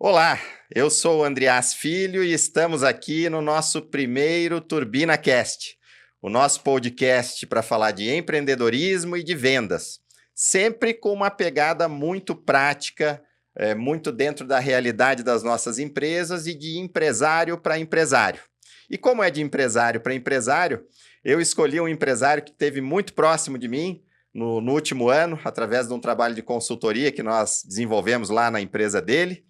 Olá, eu sou o Andreas Filho e estamos aqui no nosso primeiro TurbinaCast, o nosso podcast para falar de empreendedorismo e de vendas, sempre com uma pegada muito prática, muito dentro da realidade das nossas empresas e de empresário para empresário. E como é de empresário para empresário, eu escolhi um empresário que esteve muito próximo de mim no último ano, através de um trabalho de consultoria que nós desenvolvemos lá na empresa dele.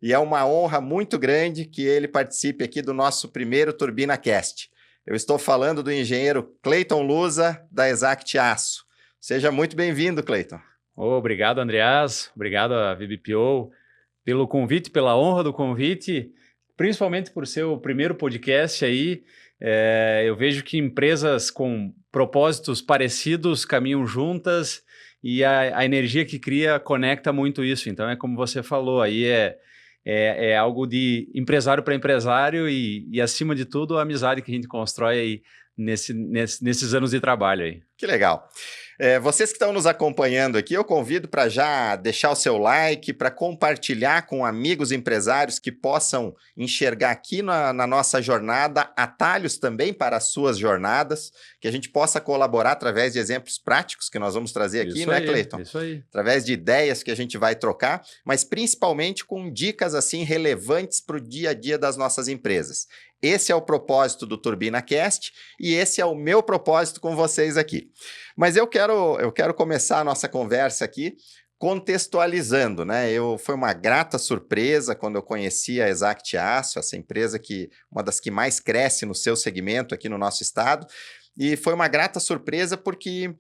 E é uma honra muito grande que ele participe aqui do nosso primeiro TurbinaCast. Eu estou falando do engenheiro Cleiton Lusa, da Exact Aço. Seja muito bem-vindo, Cleiton. Obrigado, Andreas. Obrigado a VBPO pelo convite, pela honra do convite, principalmente por ser o primeiro podcast aí. Eu vejo que empresas com propósitos parecidos caminham juntas e a energia que cria conecta muito isso. Então, é como você falou, aí é algo de empresário para empresário e, acima de tudo, a amizade que a gente constrói aí nesses anos de trabalho aí. Que legal. Vocês que estão nos acompanhando aqui, eu convido para já deixar o seu like, para compartilhar com amigos empresários que possam enxergar aqui na nossa jornada atalhos também para as suas jornadas, que a gente possa colaborar através de exemplos práticos que nós vamos trazer aqui, Isso né, aí, Cleiton? Isso aí. Através de ideias que a gente vai trocar, mas principalmente com dicas assim relevantes para o dia a dia das nossas empresas. Esse é o propósito do TurbinaCast e esse é o meu propósito com vocês aqui. Mas eu quero começar a nossa conversa aqui contextualizando, né? Foi uma grata surpresa quando eu conheci a Exact Aço, essa empresa uma das que mais cresce no seu segmento aqui no nosso estado. E foi uma grata surpresa porque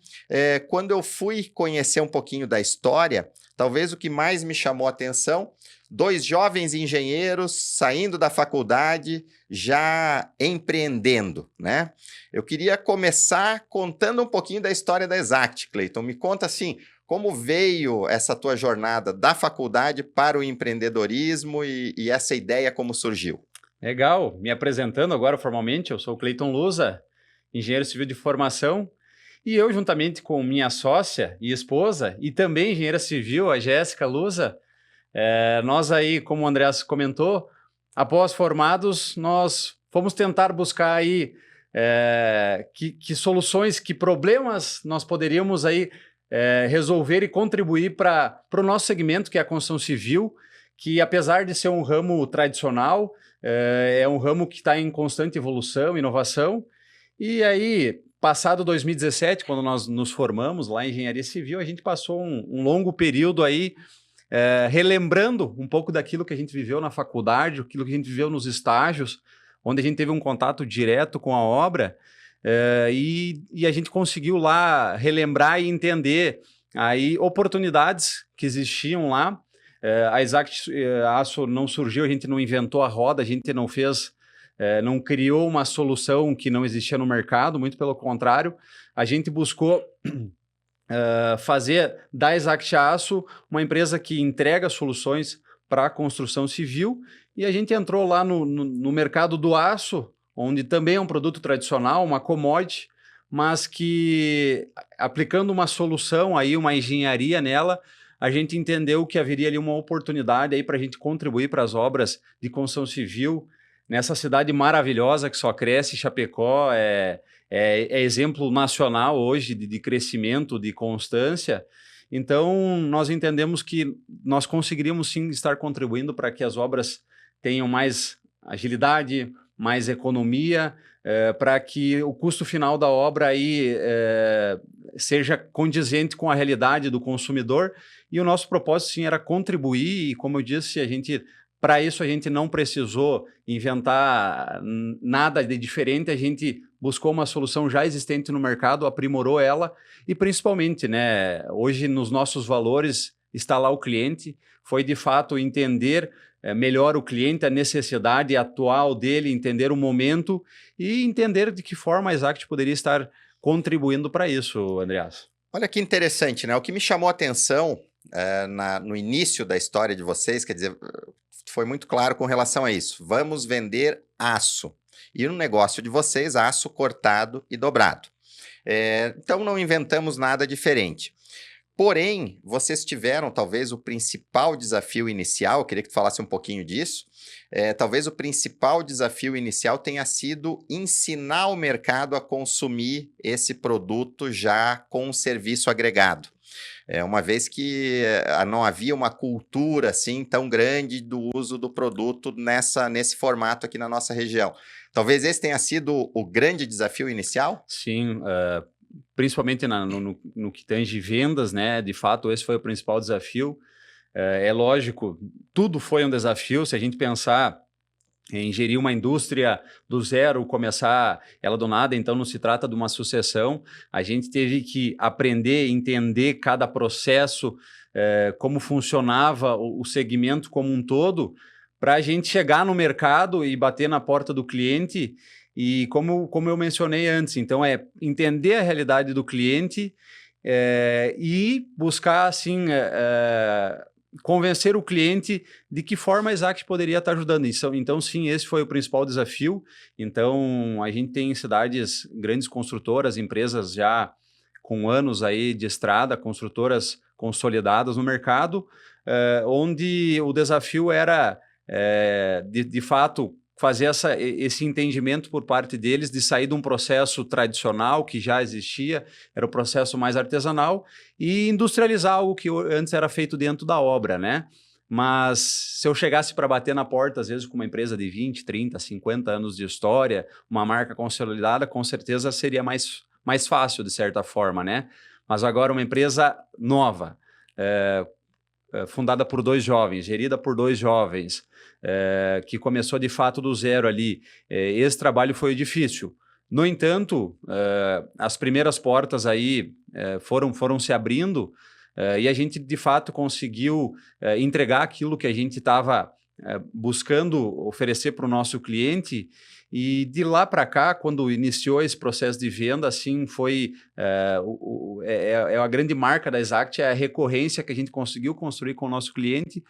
quando eu fui conhecer um pouquinho da história, talvez o que mais me chamou a atenção, 2 jovens engenheiros saindo da faculdade, já empreendendo, né? Eu queria começar contando um pouquinho da história da Exact, Cleiton. Me conta assim, como veio essa tua jornada da faculdade para o empreendedorismo e essa ideia como surgiu? Legal. Me apresentando agora formalmente, eu sou o Cleiton Lusa, engenheiro civil de formação, e eu, juntamente com minha sócia e esposa, e também engenheira civil, a Jéssica Lusa, nós aí, como o Andreas comentou, após formados, nós fomos tentar buscar aí que soluções, que problemas nós poderíamos aí resolver e contribuir para o nosso segmento, que é a construção civil, que apesar de ser um ramo tradicional, é um ramo que está em constante evolução, inovação. E aí, passado 2017, quando nós nos formamos lá em Engenharia Civil, a gente passou um longo período aí relembrando um pouco daquilo que a gente viveu na faculdade, aquilo que a gente viveu nos estágios, onde a gente teve um contato direto com a obra, e a gente conseguiu lá relembrar e entender aí oportunidades que existiam lá. A Exact Aço não surgiu, a gente não inventou a roda, a gente não fez... não criou uma solução que não existia no mercado, muito pelo contrário, a gente buscou fazer da Exact Aço uma empresa que entrega soluções para a construção civil, e a gente entrou lá no mercado do aço, onde também é um produto tradicional, uma commodity, mas que aplicando uma solução, aí, uma engenharia nela, a gente entendeu que haveria ali uma oportunidade para a gente contribuir para as obras de construção civil nessa cidade maravilhosa que só cresce. Chapecó é exemplo nacional hoje de crescimento, de constância. Então, nós entendemos que nós conseguiríamos sim estar contribuindo para que as obras tenham mais agilidade, mais economia, para que o custo final da obra aí, seja condizente com a realidade do consumidor. E o nosso propósito sim era contribuir, e como eu disse, para isso a gente não precisou inventar nada de diferente, a gente buscou uma solução já existente no mercado, aprimorou ela e principalmente, né, hoje nos nossos valores está lá o cliente, foi de fato entender melhor o cliente, a necessidade atual dele, entender o momento e entender de que forma a Exact poderia estar contribuindo para isso, Andreas. Olha que interessante, né? O que me chamou a atenção no início da história de vocês, quer dizer, foi muito claro com relação a isso. Vamos vender aço. E no negócio de vocês, aço cortado e dobrado. Então, não inventamos nada diferente. Porém, vocês tiveram talvez o principal desafio inicial, eu queria que tu falasse um pouquinho disso. Talvez o principal desafio inicial tenha sido ensinar o mercado a consumir esse produto já com um serviço agregado. Uma vez que não havia uma cultura assim tão grande do uso do produto nesse formato aqui na nossa região. Talvez esse tenha sido o grande desafio inicial? Sim, principalmente no que tange vendas, né? De fato, esse foi o principal desafio. É lógico, tudo foi um desafio. Se a gente pensar em gerir uma indústria do zero, começar ela do nada, então não se trata de uma sucessão. A gente teve que aprender, entender cada processo, como funcionava o segmento como um todo, para a gente chegar no mercado e bater na porta do cliente. E como eu mencionei antes, então entender a realidade do cliente e buscar assim convencer o cliente de que forma a Exact poderia estar ajudando. Então, sim, esse foi o principal desafio. Então, a gente tem cidades, grandes construtoras, empresas já com anos aí de estrada, construtoras consolidadas no mercado, onde o desafio era, de fato, fazer esse entendimento por parte deles de sair de um processo tradicional que já existia, era o processo mais artesanal, e industrializar algo que antes era feito dentro da obra, né? Mas se eu chegasse para bater na porta, às vezes com uma empresa de 20, 30, 50 anos de história, uma marca consolidada, com certeza seria mais fácil, de certa forma, né? Mas agora uma empresa nova, fundada por 2 jovens, gerida por 2 jovens, que começou de fato do zero ali. Esse trabalho foi difícil. No entanto, as primeiras portas aí foram se abrindo e a gente de fato conseguiu entregar aquilo que a gente estava buscando oferecer para o nosso cliente. E de lá para cá, quando iniciou esse processo de venda, assim, foi a grande marca da Exact, é a recorrência que a gente conseguiu construir com o nosso cliente,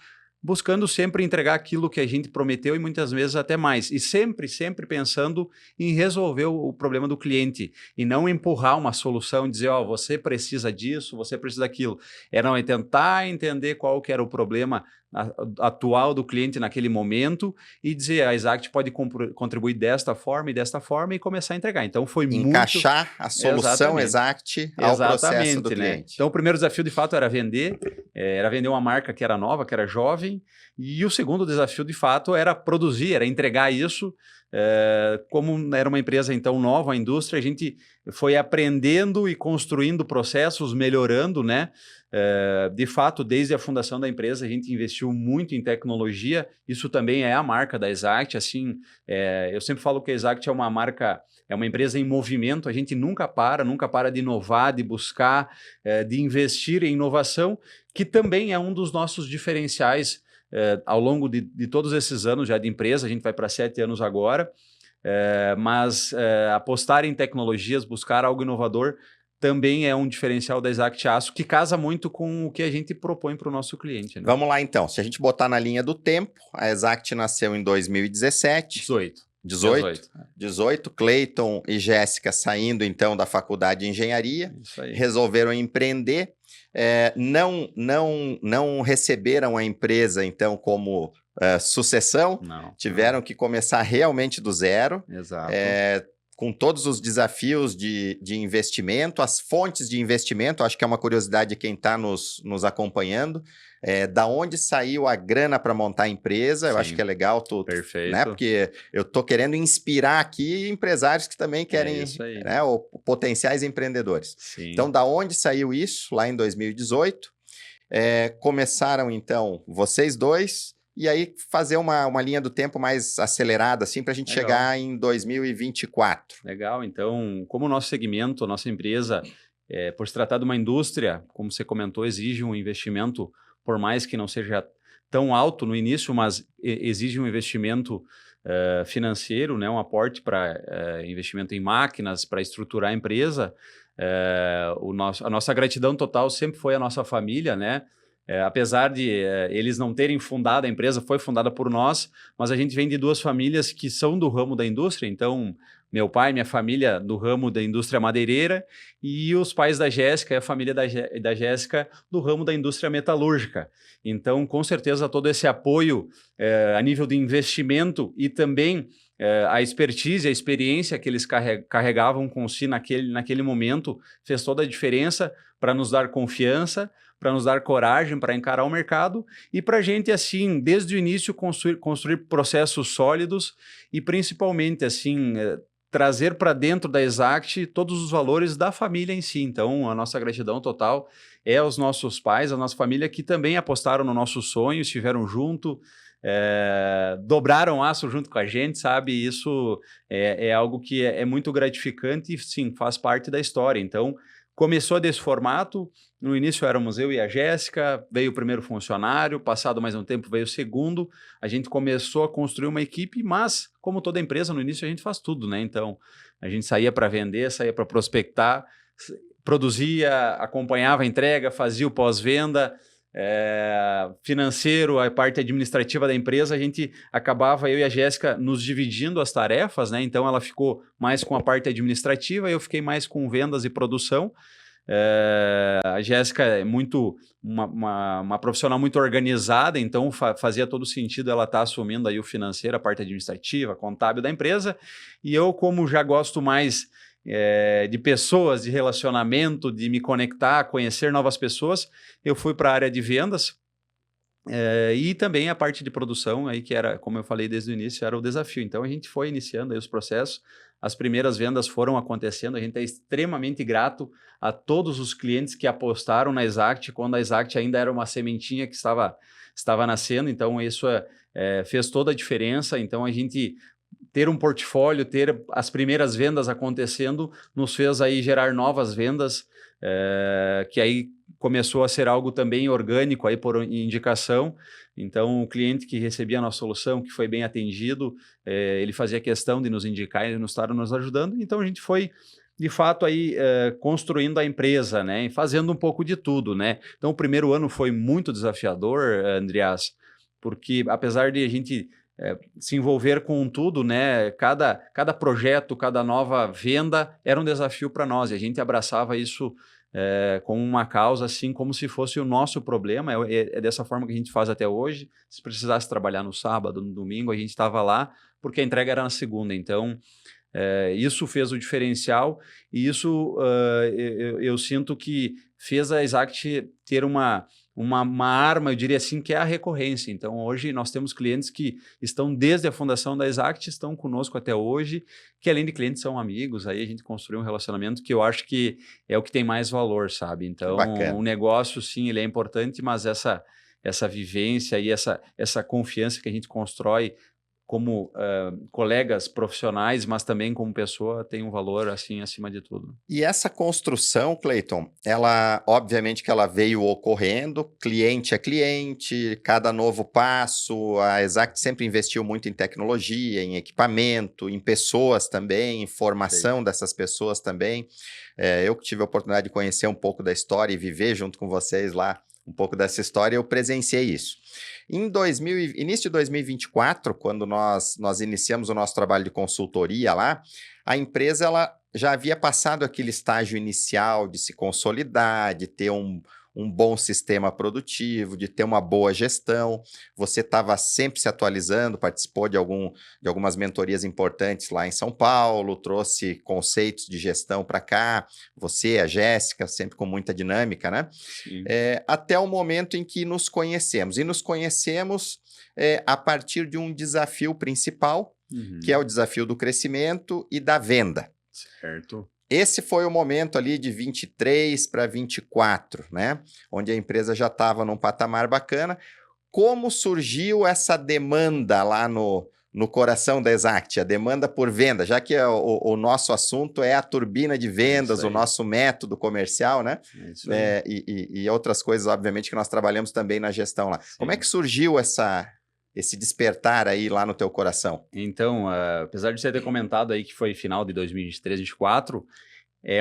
buscando sempre entregar aquilo que a gente prometeu e muitas vezes até mais. E sempre pensando em resolver o problema do cliente e não empurrar uma solução e dizer, você precisa disso, você precisa daquilo. É tentar entender qual que era o problema atual do cliente naquele momento e dizer, a Exact pode contribuir desta forma e começar a entregar. Então foi encaixar a solução Exact ao processo do cliente. Né? Então o primeiro desafio de fato era vender uma marca que era nova, que era jovem, e o segundo desafio de fato era produzir, era entregar isso. Como era uma empresa então nova, a indústria, a gente foi aprendendo e construindo processos, melhorando, né? De fato, desde a fundação da empresa, a gente investiu muito em tecnologia. Isso também é a marca da Exact. Assim, eu sempre falo que a Exact é uma marca, é uma empresa em movimento. A gente nunca para de inovar, de buscar, de investir em inovação, que também é um dos nossos diferenciais ao longo de todos esses anos já de empresa. A gente vai para 7 anos agora, mas apostar em tecnologias, buscar algo inovador, também é um diferencial da Exact Aço, que casa muito com o que a gente propõe para o nosso cliente. Né? Vamos lá então, se a gente botar na linha do tempo, a Exact nasceu em 2017. 18. Cleiton e Jéssica saindo então da faculdade de engenharia, resolveram empreender, não receberam a empresa então como sucessão, tiveram que começar realmente do zero. Exato. Com todos os desafios de investimento, as fontes de investimento, acho que é uma curiosidade de quem está nos acompanhando, da onde saiu a grana para montar a empresa. Eu acho que é legal, Perfeito. Né? Porque eu estou querendo inspirar aqui empresários que também querem, né, ou potenciais empreendedores. Sim. Então, da onde saiu isso? Lá em 2018, começaram então vocês dois, e aí fazer uma linha do tempo mais acelerada, assim, para a gente chegar em 2024. Legal. Então, como o nosso segmento, a nossa empresa, por se tratar de uma indústria, como você comentou, exige um investimento, por mais que não seja tão alto no início, mas exige um investimento financeiro, né? Um aporte para investimento em máquinas, para estruturar a empresa. A nossa gratidão total sempre foi a nossa família, né? Apesar de eles não terem fundado a empresa, foi fundada por nós, mas a gente vem de 2 famílias que são do ramo da indústria. Então, meu pai, minha família do ramo da indústria madeireira e os pais da Jéssica e a família da Jéssica do ramo da indústria metalúrgica. Então, com certeza, todo esse apoio a nível de investimento e também a expertise, a experiência que eles carregavam com si naquele momento fez toda a diferença para nos dar confiança, para nos dar coragem para encarar o mercado e para a gente, assim, desde o início, construir processos sólidos e principalmente, assim, trazer para dentro da Exact todos os valores da família em si. Então, a nossa gratidão total é aos nossos pais, a nossa família que também apostaram no nosso sonho, estiveram junto, dobraram aço junto com a gente, sabe? Isso é algo que é muito gratificante e, sim, faz parte da história. Então, começou desse formato, no início éramos eu e a Jéssica, veio o primeiro funcionário, passado mais um tempo veio o segundo, a gente começou a construir uma equipe, mas, como toda empresa, no início a gente faz tudo, né? Então, a gente saía para vender, saía para prospectar, produzia, acompanhava a entrega, fazia o pós-venda, financeiro, a parte administrativa da empresa, a gente acabava, eu e a Jéssica, nos dividindo as tarefas, né? Então ela ficou mais com a parte administrativa, eu fiquei mais com vendas e produção. A Jéssica é uma profissional muito organizada, então fazia todo sentido ela estar assumindo aí o financeiro, a parte administrativa, a contábil da empresa, e eu, como já gosto mais de pessoas, de relacionamento, de me conectar, conhecer novas pessoas, eu fui para a área de vendas e também a parte de produção, aí que era, como eu falei desde o início, era o desafio. Então a gente foi iniciando aí os processos, as primeiras vendas foram acontecendo, a gente é extremamente grato a todos os clientes que apostaram na Exact, quando a Exact ainda era uma sementinha que estava nascendo, então isso fez toda a diferença. Então a gente ter um portfólio, ter as primeiras vendas acontecendo, nos fez aí gerar novas vendas, que aí começou a ser algo também orgânico aí por indicação. Então, o cliente que recebia a nossa solução, que foi bem atendido, ele fazia questão de nos indicar e estar nos ajudando. Então, a gente foi, de fato, aí construindo a empresa, né, e fazendo um pouco de tudo, né. Então, o primeiro ano foi muito desafiador, Andreas, porque apesar de a gente se envolver com tudo, né? Cada projeto, cada nova venda era um desafio para nós, e a gente abraçava isso como uma causa, assim, como se fosse o nosso problema. É dessa forma que a gente faz até hoje. Se precisasse trabalhar no sábado, no domingo, a gente estava lá, porque a entrega era na segunda. Então, isso fez o diferencial, e isso eu sinto que fez a Exact ter uma arma, eu diria assim, que é a recorrência. Então, hoje nós temos clientes que estão desde a fundação da Exact, estão conosco até hoje, que além de clientes são amigos, aí a gente construiu um relacionamento que eu acho que é o que tem mais valor, sabe? Então, o negócio, sim, ele é importante, mas essa vivência e essa confiança que a gente constrói como colegas profissionais, mas também como pessoa, tem um valor, assim, acima de tudo. E essa construção, Cleiton, ela, obviamente que ela veio ocorrendo, cliente a cliente, cada novo passo, a Exact sempre investiu muito em tecnologia, em equipamento, em pessoas também, em formação dessas pessoas também. Eu que tive a oportunidade de conhecer um pouco da história e viver junto com vocês lá um pouco dessa história, eu presenciei isso. Início de 2024, quando nós iniciamos o nosso trabalho de consultoria lá, a empresa ela já havia passado aquele estágio inicial de se consolidar, de ter um bom sistema produtivo, de ter uma boa gestão. Você estava sempre se atualizando, participou de algumas mentorias importantes lá em São Paulo, trouxe conceitos de gestão para cá, você, a Jéssica, sempre com muita dinâmica, né? Até o momento em que nos conhecemos. E nos conhecemos a partir de um desafio principal, que é o desafio do crescimento e da venda. Certo. Esse foi o momento ali de 23 para 24, né? Onde a empresa já estava num patamar bacana. Como surgiu essa demanda lá no coração da Exact, a demanda por venda, já que o nosso assunto é a turbina de vendas, o nosso método comercial, né? E outras coisas, obviamente, que nós trabalhamos também na gestão lá. Sim. Como é que surgiu esse despertar aí lá no teu coração? Então, apesar de você ter comentado aí que foi final de 2023, 2024,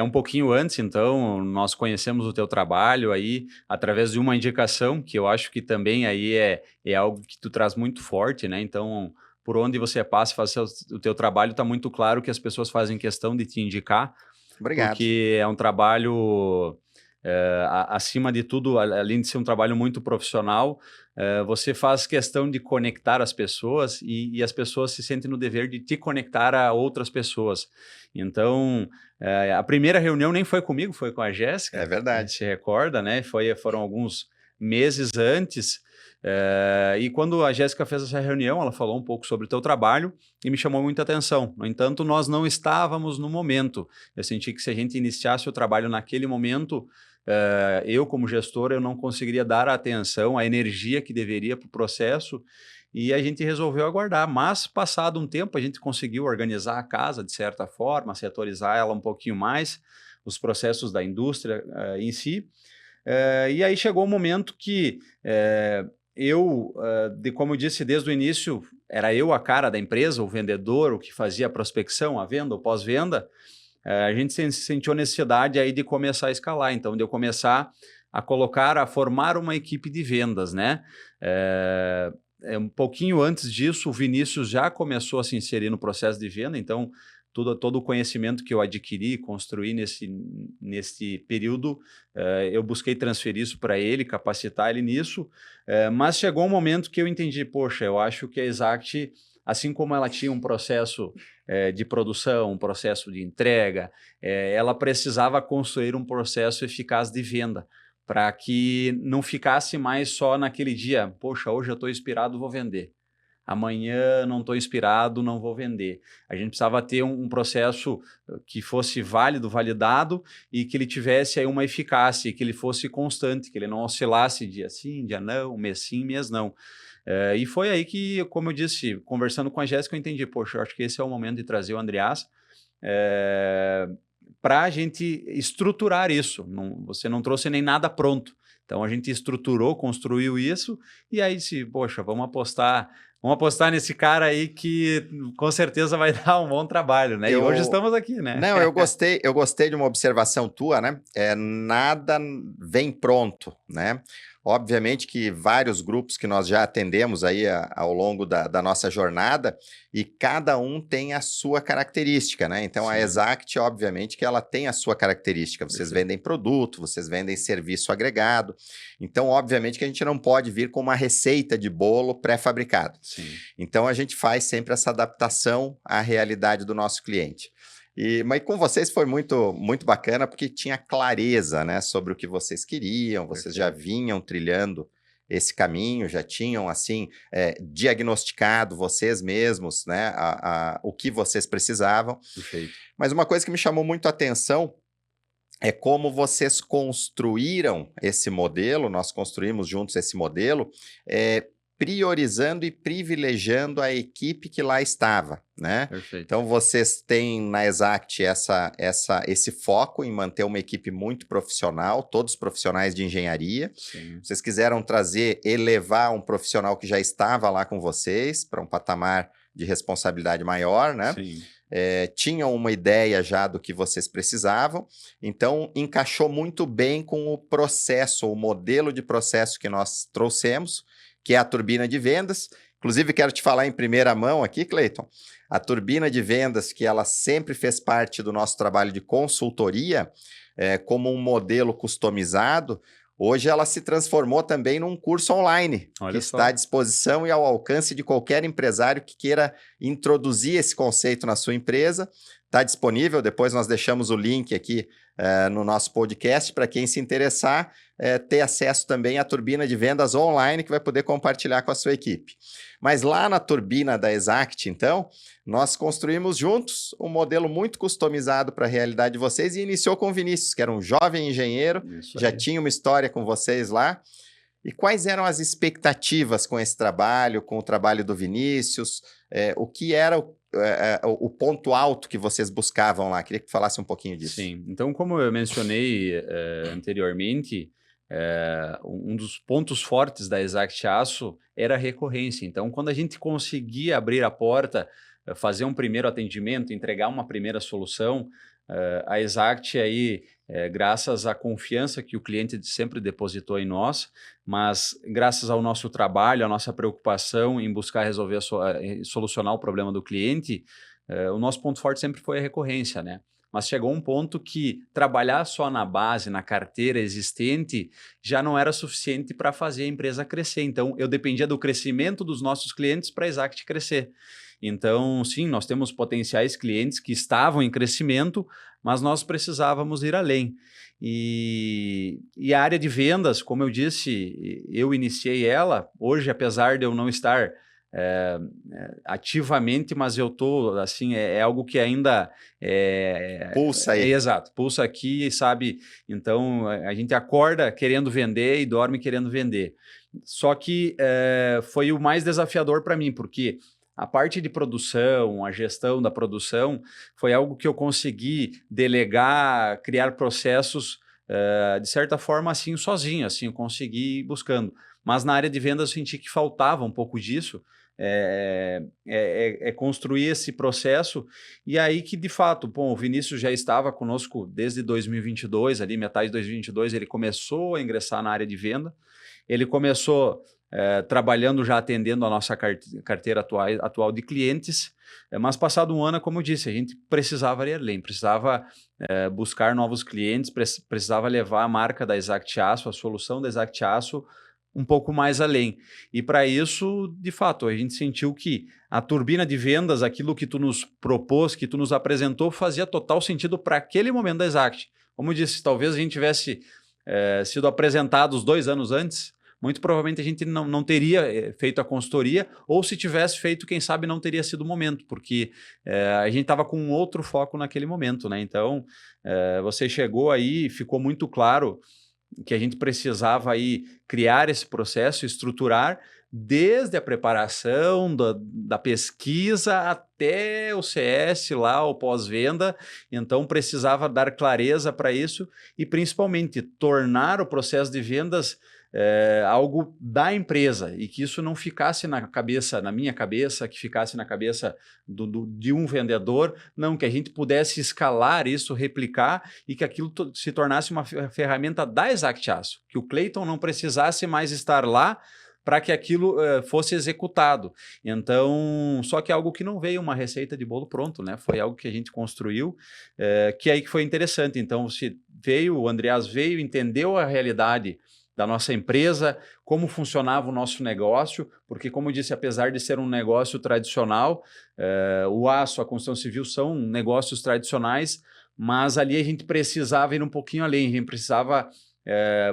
um pouquinho antes, então, nós conhecemos o teu trabalho aí através de uma indicação, que eu acho que também aí é algo que tu traz muito forte, né? Então, por onde você passa, faz o teu trabalho, está muito claro que as pessoas fazem questão de te indicar, Obrigado. porque é um trabalho, acima de tudo, além de ser um trabalho muito profissional, você faz questão de conectar as pessoas e as pessoas se sentem no dever de te conectar a outras pessoas. Então, a primeira reunião nem foi comigo, foi com a Jéssica. É verdade. A gente se recorda, né? Foram alguns meses antes. E quando a Jéssica fez essa reunião, ela falou um pouco sobre o teu trabalho e me chamou muita atenção. No entanto, nós não estávamos no momento. Eu senti que se a gente iniciasse o trabalho naquele momento, eu como gestor, eu não conseguiria dar a atenção, a energia que deveria para o processo, e a gente resolveu aguardar. Mas, passado um tempo, a gente conseguiu organizar a casa de certa forma, setorizar ela um pouquinho mais, os processos da indústria em si. E aí chegou o momento que como eu disse desde o início, era eu a cara da empresa, o vendedor, o que fazia a prospecção, a venda, o pós-venda. A gente sentiu a necessidade aí de começar a escalar, então de eu começar a formar uma equipe de vendas, né? Um pouquinho antes disso, o Vinícius já começou a se inserir no processo de venda, então todo o conhecimento que eu adquiri, construí nesse período, eu busquei transferir isso para ele, capacitar ele nisso, mas chegou um momento que eu entendi, poxa, eu acho que a Exact, assim como ela tinha um processo de produção, um processo de entrega, ela precisava construir um processo eficaz de venda, para que não ficasse mais só naquele dia, poxa, hoje eu estou inspirado, vou vender. Amanhã não estou inspirado, não vou vender. A gente precisava ter um processo que fosse válido, validado, e que ele tivesse aí uma eficácia, que ele fosse constante, que ele não oscilasse dia sim, dia não, mês sim, mês não. E foi aí que, como eu disse, conversando com a Jéssica, eu entendi, poxa, eu acho que esse é o momento de trazer o Andreas para a gente estruturar isso. Você não trouxe nem nada pronto. Então a gente estruturou, construiu isso, e aí disse, poxa, vamos apostar nesse cara aí que com certeza vai dar um bom trabalho, né? E hoje estamos aqui, né? Não, eu gostei de uma observação tua, né? Nada vem pronto, né? Obviamente que vários grupos que nós já atendemos aí ao longo da nossa jornada, e cada um tem a sua característica, né? Então, a Exact, obviamente que ela tem a sua característica. Vocês vendem produto, vocês vendem serviço agregado. Então, obviamente que a gente não pode vir com uma receita de bolo pré-fabricado. Então, a gente faz sempre essa adaptação à realidade do nosso cliente. Mas com vocês foi muito, muito bacana, porque tinha clareza, né, sobre o que vocês queriam, vocês já vinham trilhando esse caminho, já tinham, assim, diagnosticado vocês mesmos, né, o que vocês precisavam. Perfeito. Mas uma coisa que me chamou muito a atenção é como vocês construíram esse modelo, nós construímos juntos esse modelo, priorizando e privilegiando a equipe que lá estava, né? Perfeito. Então, vocês têm na Exact esse foco em manter uma equipe muito profissional, todos profissionais de engenharia. Sim. Vocês quiseram elevar um profissional que já estava lá com vocês para um patamar de responsabilidade maior, né? Sim. Tinham uma ideia já do que vocês precisavam, então encaixou muito bem com o processo, o modelo de processo que nós trouxemos, que é a turbina de vendas. Inclusive, quero te falar em primeira mão aqui, Cleiton, a turbina de vendas, que ela sempre fez parte do nosso trabalho de consultoria, como um modelo customizado, hoje ela se transformou também num curso online, que está à disposição e ao alcance de qualquer empresário que queira introduzir esse conceito na sua empresa. Está disponível, depois nós deixamos o link aqui no nosso podcast para quem se interessar, ter acesso também à turbina de vendas online, que vai poder compartilhar com a sua equipe. Mas lá na turbina da Exact, então, nós construímos juntos um modelo muito customizado para a realidade de vocês, e iniciou com o Vinícius, que era um jovem engenheiro, já tinha uma história com vocês lá. E quais eram as expectativas com esse trabalho, com o trabalho do Vinícius? O que era o ponto alto que vocês buscavam lá? Queria que falasse um pouquinho disso. Sim, então como eu mencionei anteriormente, um dos pontos fortes da Exact Aço era a recorrência. Então, quando a gente conseguia abrir a porta, fazer um primeiro atendimento, entregar uma primeira solução, A Exact aí, graças à confiança que o cliente sempre depositou em nós, mas graças ao nosso trabalho, à nossa preocupação em buscar resolver, solucionar o problema do cliente, o nosso ponto forte sempre foi a recorrência, né? Mas chegou um ponto que trabalhar só na base, na carteira existente, já não era suficiente para fazer a empresa crescer. Então, eu dependia do crescimento dos nossos clientes para a Exact crescer. Então, sim, nós temos potenciais clientes que estavam em crescimento, mas nós precisávamos ir além. E a área de vendas, como eu disse, eu iniciei ela. Hoje, apesar de eu não estar ativamente, mas eu estou, assim, é algo que ainda... Pulsa aí. Exato, pulsa aqui, sabe? Então, a gente acorda querendo vender e dorme querendo vender. Só que foi o mais desafiador para mim, porque a parte de produção, a gestão da produção, foi algo que eu consegui delegar, criar processos, de certa forma, assim, sozinho, assim, eu consegui ir buscando. Mas na área de vendas eu senti que faltava um pouco disso, construir esse processo, e aí que, de fato, bom, o Vinícius já estava conosco desde 2022, ali metade de 2022, ele começou a ingressar na área de venda, ele começou trabalhando, já atendendo a nossa carteira atual de clientes, mas passado um ano, como eu disse, a gente precisava ir além, precisava buscar novos clientes, precisava levar a marca da Exact Aço, a solução da Exact Aço, um pouco mais além. E para isso, de fato, a gente sentiu que a turbina de vendas, aquilo que tu nos propôs, que tu nos apresentou, fazia total sentido para aquele momento da Exact. Como eu disse, talvez a gente tivesse sido apresentados 2 anos antes, muito provavelmente a gente não teria feito a consultoria, ou se tivesse feito, quem sabe não teria sido o momento, porque a gente estava com um outro foco naquele momento, né? Então, você chegou aí, ficou muito claro que a gente precisava aí criar esse processo, estruturar desde a preparação da pesquisa até o CS lá, o pós-venda. Então precisava dar clareza para isso e principalmente tornar o processo de vendas algo da empresa e que isso não ficasse na minha cabeça, que ficasse na cabeça de um vendedor, não, que a gente pudesse escalar isso, replicar e que aquilo se tornasse uma ferramenta da Exact Aço, que o Clayton não precisasse mais estar lá para que aquilo fosse executado. Então, só que algo que não veio uma receita de bolo pronto, né? Foi algo que a gente construiu, que aí que foi interessante. Então, o Andreas veio, entendeu a realidade da nossa empresa, como funcionava o nosso negócio, porque, como eu disse, apesar de ser um negócio tradicional, o aço, a construção civil são negócios tradicionais, mas ali a gente precisava ir um pouquinho além, a gente precisava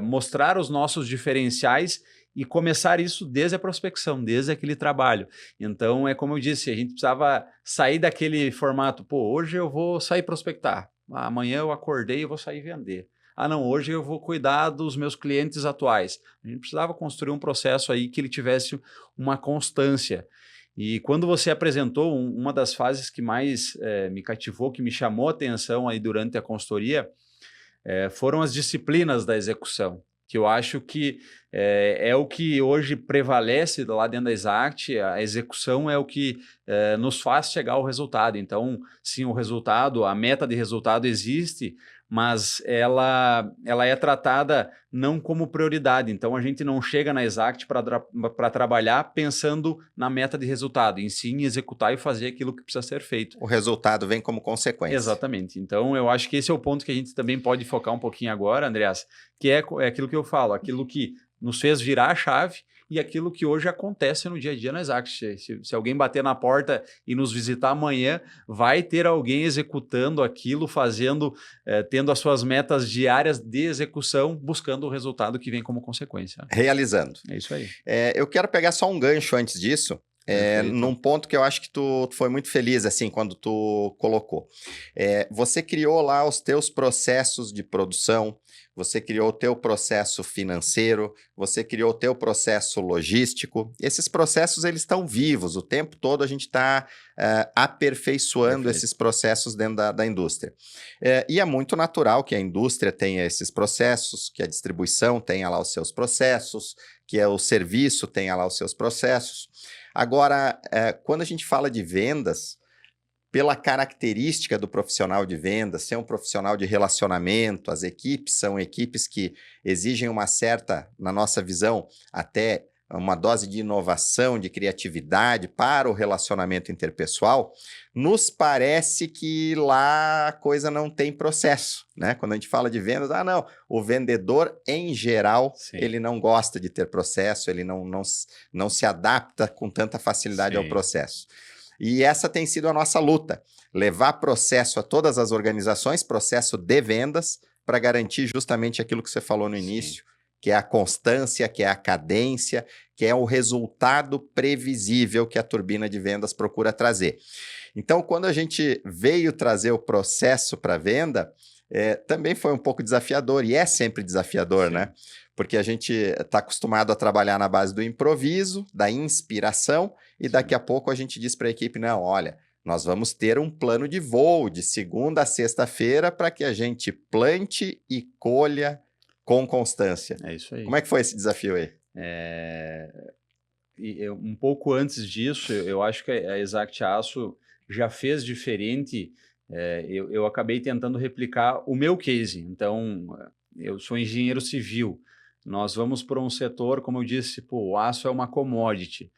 mostrar os nossos diferenciais e começar isso desde a prospecção, desde aquele trabalho. Então, como eu disse, a gente precisava sair daquele formato, pô, hoje eu vou sair prospectar, amanhã eu acordei e vou sair vender. Ah, não, hoje eu vou cuidar dos meus clientes atuais. A gente precisava construir um processo aí que ele tivesse uma constância. E quando você apresentou, uma das fases que mais me cativou, que me chamou a atenção aí durante a consultoria, foram as disciplinas da execução, que eu acho que é o que hoje prevalece lá dentro da Exact. A execução é o que nos faz chegar ao resultado. Então, sim, o resultado, a meta de resultado existe, mas ela é tratada não como prioridade. Então, a gente não chega na Exact para trabalhar pensando na meta de resultado, em sim executar e fazer aquilo que precisa ser feito. O resultado vem como consequência. Exatamente. Então, eu acho que esse é o ponto que a gente também pode focar um pouquinho agora, Andreas, que é aquilo que eu falo, aquilo que nos fez virar a chave e aquilo que hoje acontece no dia a dia na Exact. Se alguém bater na porta e nos visitar amanhã, vai ter alguém executando aquilo, fazendo, tendo as suas metas diárias de execução, buscando o resultado que vem como consequência. Realizando. É isso aí. Eu quero pegar só um gancho antes disso, num ponto que eu acho que tu foi muito feliz, assim, quando tu colocou. Você criou lá os teus processos de produção, você criou o teu processo financeiro, você criou o teu processo logístico. Esses processos, eles estão vivos. O tempo todo a gente está aperfeiçoando esses processos dentro da indústria. E é muito natural que a indústria tenha esses processos, que a distribuição tenha lá os seus processos, que o serviço tenha lá os seus processos. Agora, quando a gente fala de vendas, pela característica do profissional de vendas, ser um profissional de relacionamento, as equipes são equipes que exigem uma certa, na nossa visão, até uma dose de inovação, de criatividade para o relacionamento interpessoal, nos parece que lá a coisa não tem processo, né? Quando a gente fala de vendas, não, o vendedor, em geral, Sim. ele não gosta de ter processo, ele não se adapta com tanta facilidade ao processo. E essa tem sido a nossa luta, levar processo a todas as organizações, processo de vendas, para garantir justamente aquilo que você falou no início, que é a constância, que é a cadência, que é o resultado previsível que a turbina de vendas procura trazer. Então, quando a gente veio trazer o processo para venda, também foi um pouco desafiador, e é sempre desafiador, né? Porque a gente está acostumado a trabalhar na base do improviso, da inspiração, e daqui a pouco a gente diz para a equipe, não, olha, nós vamos ter um plano de voo de segunda a sexta-feira para que a gente plante e colha com constância. É isso aí. Como é que foi esse desafio aí? Um pouco antes disso, eu acho que a Exact Aço já fez diferente. Eu acabei tentando replicar o meu case. Então, eu sou engenheiro civil. Nós vamos para um setor, como eu disse, o aço é uma commodity.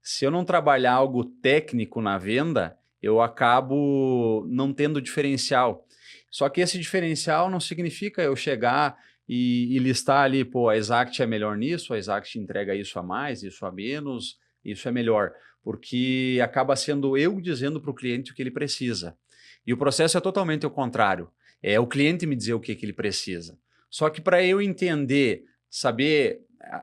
Se eu não trabalhar algo técnico na venda, eu acabo não tendo diferencial. Só que esse diferencial não significa eu chegar e listar ali, a Exact é melhor nisso, a Exact entrega isso a mais, isso a menos, isso é melhor. Porque acaba sendo eu dizendo para o cliente o que ele precisa. E o processo é totalmente o contrário. É o cliente me dizer o que ele precisa. Só que para eu entender, saber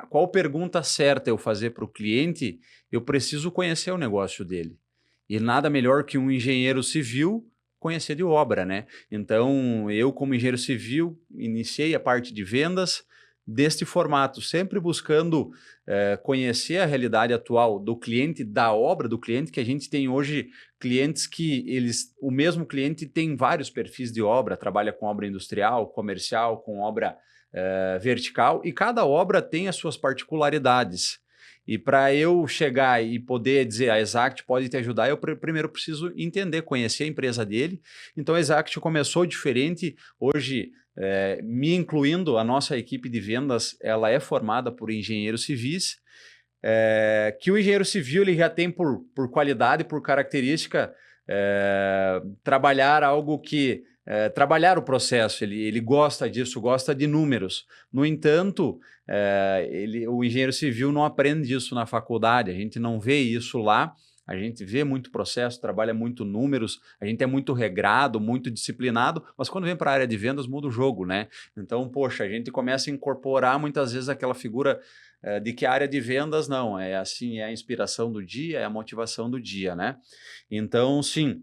qual pergunta certa eu fazer para o cliente, eu preciso conhecer o negócio dele. E nada melhor que um engenheiro civil conhecer de obra, né? Então, eu como engenheiro civil, iniciei a parte de vendas deste formato, sempre buscando conhecer a realidade atual do cliente, da obra do cliente, que a gente tem hoje clientes que o mesmo cliente tem vários perfis de obra, trabalha com obra industrial, comercial, com obra vertical, e cada obra tem as suas particularidades. E para eu chegar e poder dizer a Exact pode te ajudar, eu primeiro preciso entender, conhecer a empresa dele. Então a Exact começou diferente. Hoje, me incluindo, a nossa equipe de vendas, ela é formada por engenheiros civis, que o engenheiro civil ele já tem por qualidade, por característica, trabalhar algo que... trabalhar o processo, ele gosta disso, gosta de números. No entanto, o engenheiro civil não aprende isso na faculdade, a gente não vê isso lá, a gente vê muito processo, trabalha muito números, a gente é muito regrado, muito disciplinado, mas quando vem para a área de vendas muda o jogo, né? Então, poxa, a gente começa a incorporar muitas vezes aquela figura de que a área de vendas não, é assim, é a inspiração do dia, é a motivação do dia, né? Então, sim,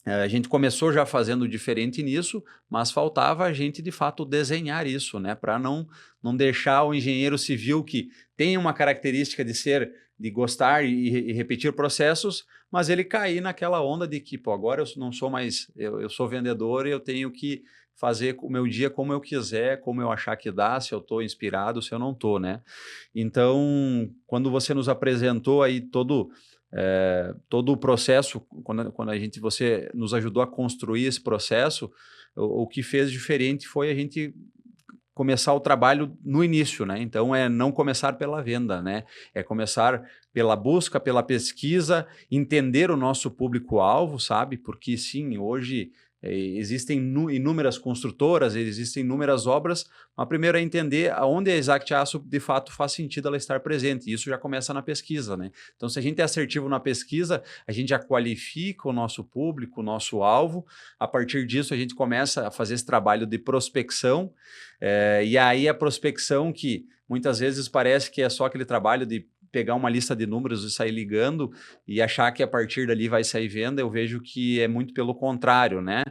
a gente começou já fazendo diferente nisso, mas faltava a gente, de fato, desenhar isso, né? Para não deixar o engenheiro civil que tem uma característica de gostar e repetir processos, mas ele cair naquela onda de que, agora eu não sou mais, eu sou vendedor e eu tenho que fazer o meu dia como eu quiser, como eu achar que dá, se eu estou inspirado, se eu não estou, né? Então, quando você nos apresentou aí todo o processo, quando você nos ajudou a construir esse processo, o que fez diferente foi a gente começar o trabalho no início, né? Então, não começar pela venda, né? É começar pela busca, pela pesquisa, entender o nosso público-alvo, sabe? Porque, sim, hoje existem inúmeras construtoras, existem inúmeras obras, mas primeiro é entender aonde a Exact Aço de fato faz sentido ela estar presente, e isso já começa na pesquisa, né? Então, se a gente é assertivo na pesquisa, a gente já qualifica o nosso público, o nosso alvo, a partir disso a gente começa a fazer esse trabalho de prospecção, e aí a prospecção que muitas vezes parece que é só aquele trabalho de pegar uma lista de números e sair ligando e achar que a partir dali vai sair venda, eu vejo que é muito pelo contrário, né?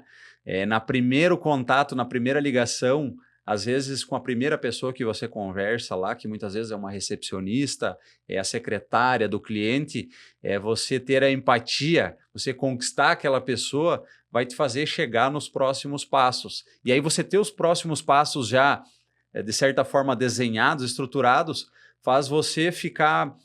Na primeiro contato, na primeira ligação, às vezes com a primeira pessoa que você conversa lá, que muitas vezes é uma recepcionista, é a secretária do cliente, você ter a empatia, você conquistar aquela pessoa, vai te fazer chegar nos próximos passos. E aí você ter os próximos passos já, de certa forma, desenhados, estruturados, faz você ficar,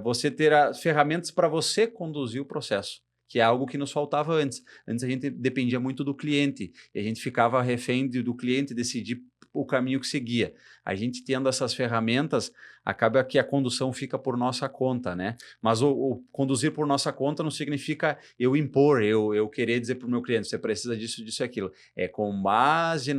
você ter as ferramentas para você conduzir o processo, que é algo que nos faltava antes. Antes a gente dependia muito do cliente, e a gente ficava refém do cliente decidir o caminho que seguia. A gente tendo essas ferramentas, acaba que a condução fica por nossa conta, né? Mas o conduzir por nossa conta não significa eu impor, eu querer dizer para o meu cliente, você precisa disso, disso e aquilo. É com base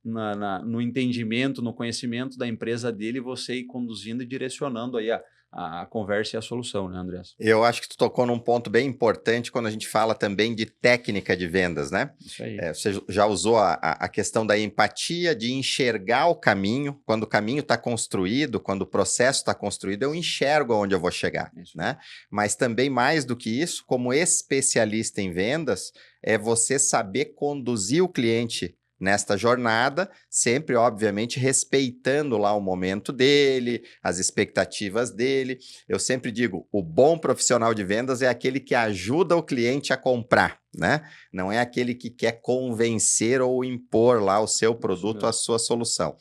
no entendimento, no conhecimento da empresa dele, você ir conduzindo e direcionando aí a conversa e a solução, né, Andreas? Eu acho que tu tocou num ponto bem importante quando a gente fala também de técnica de vendas, né? Isso aí. Você já usou a questão da empatia, de enxergar o caminho. Quando o caminho está construído, quando o processo está construído, eu enxergo aonde eu vou chegar, né? Mas também mais do que isso, como especialista em vendas, é você saber conduzir o cliente nesta jornada, sempre, obviamente, respeitando lá o momento dele, as expectativas dele. Eu sempre digo, o bom profissional de vendas é aquele que ajuda o cliente a comprar, né? Não é aquele que quer convencer ou impor lá o seu produto, a sua solução.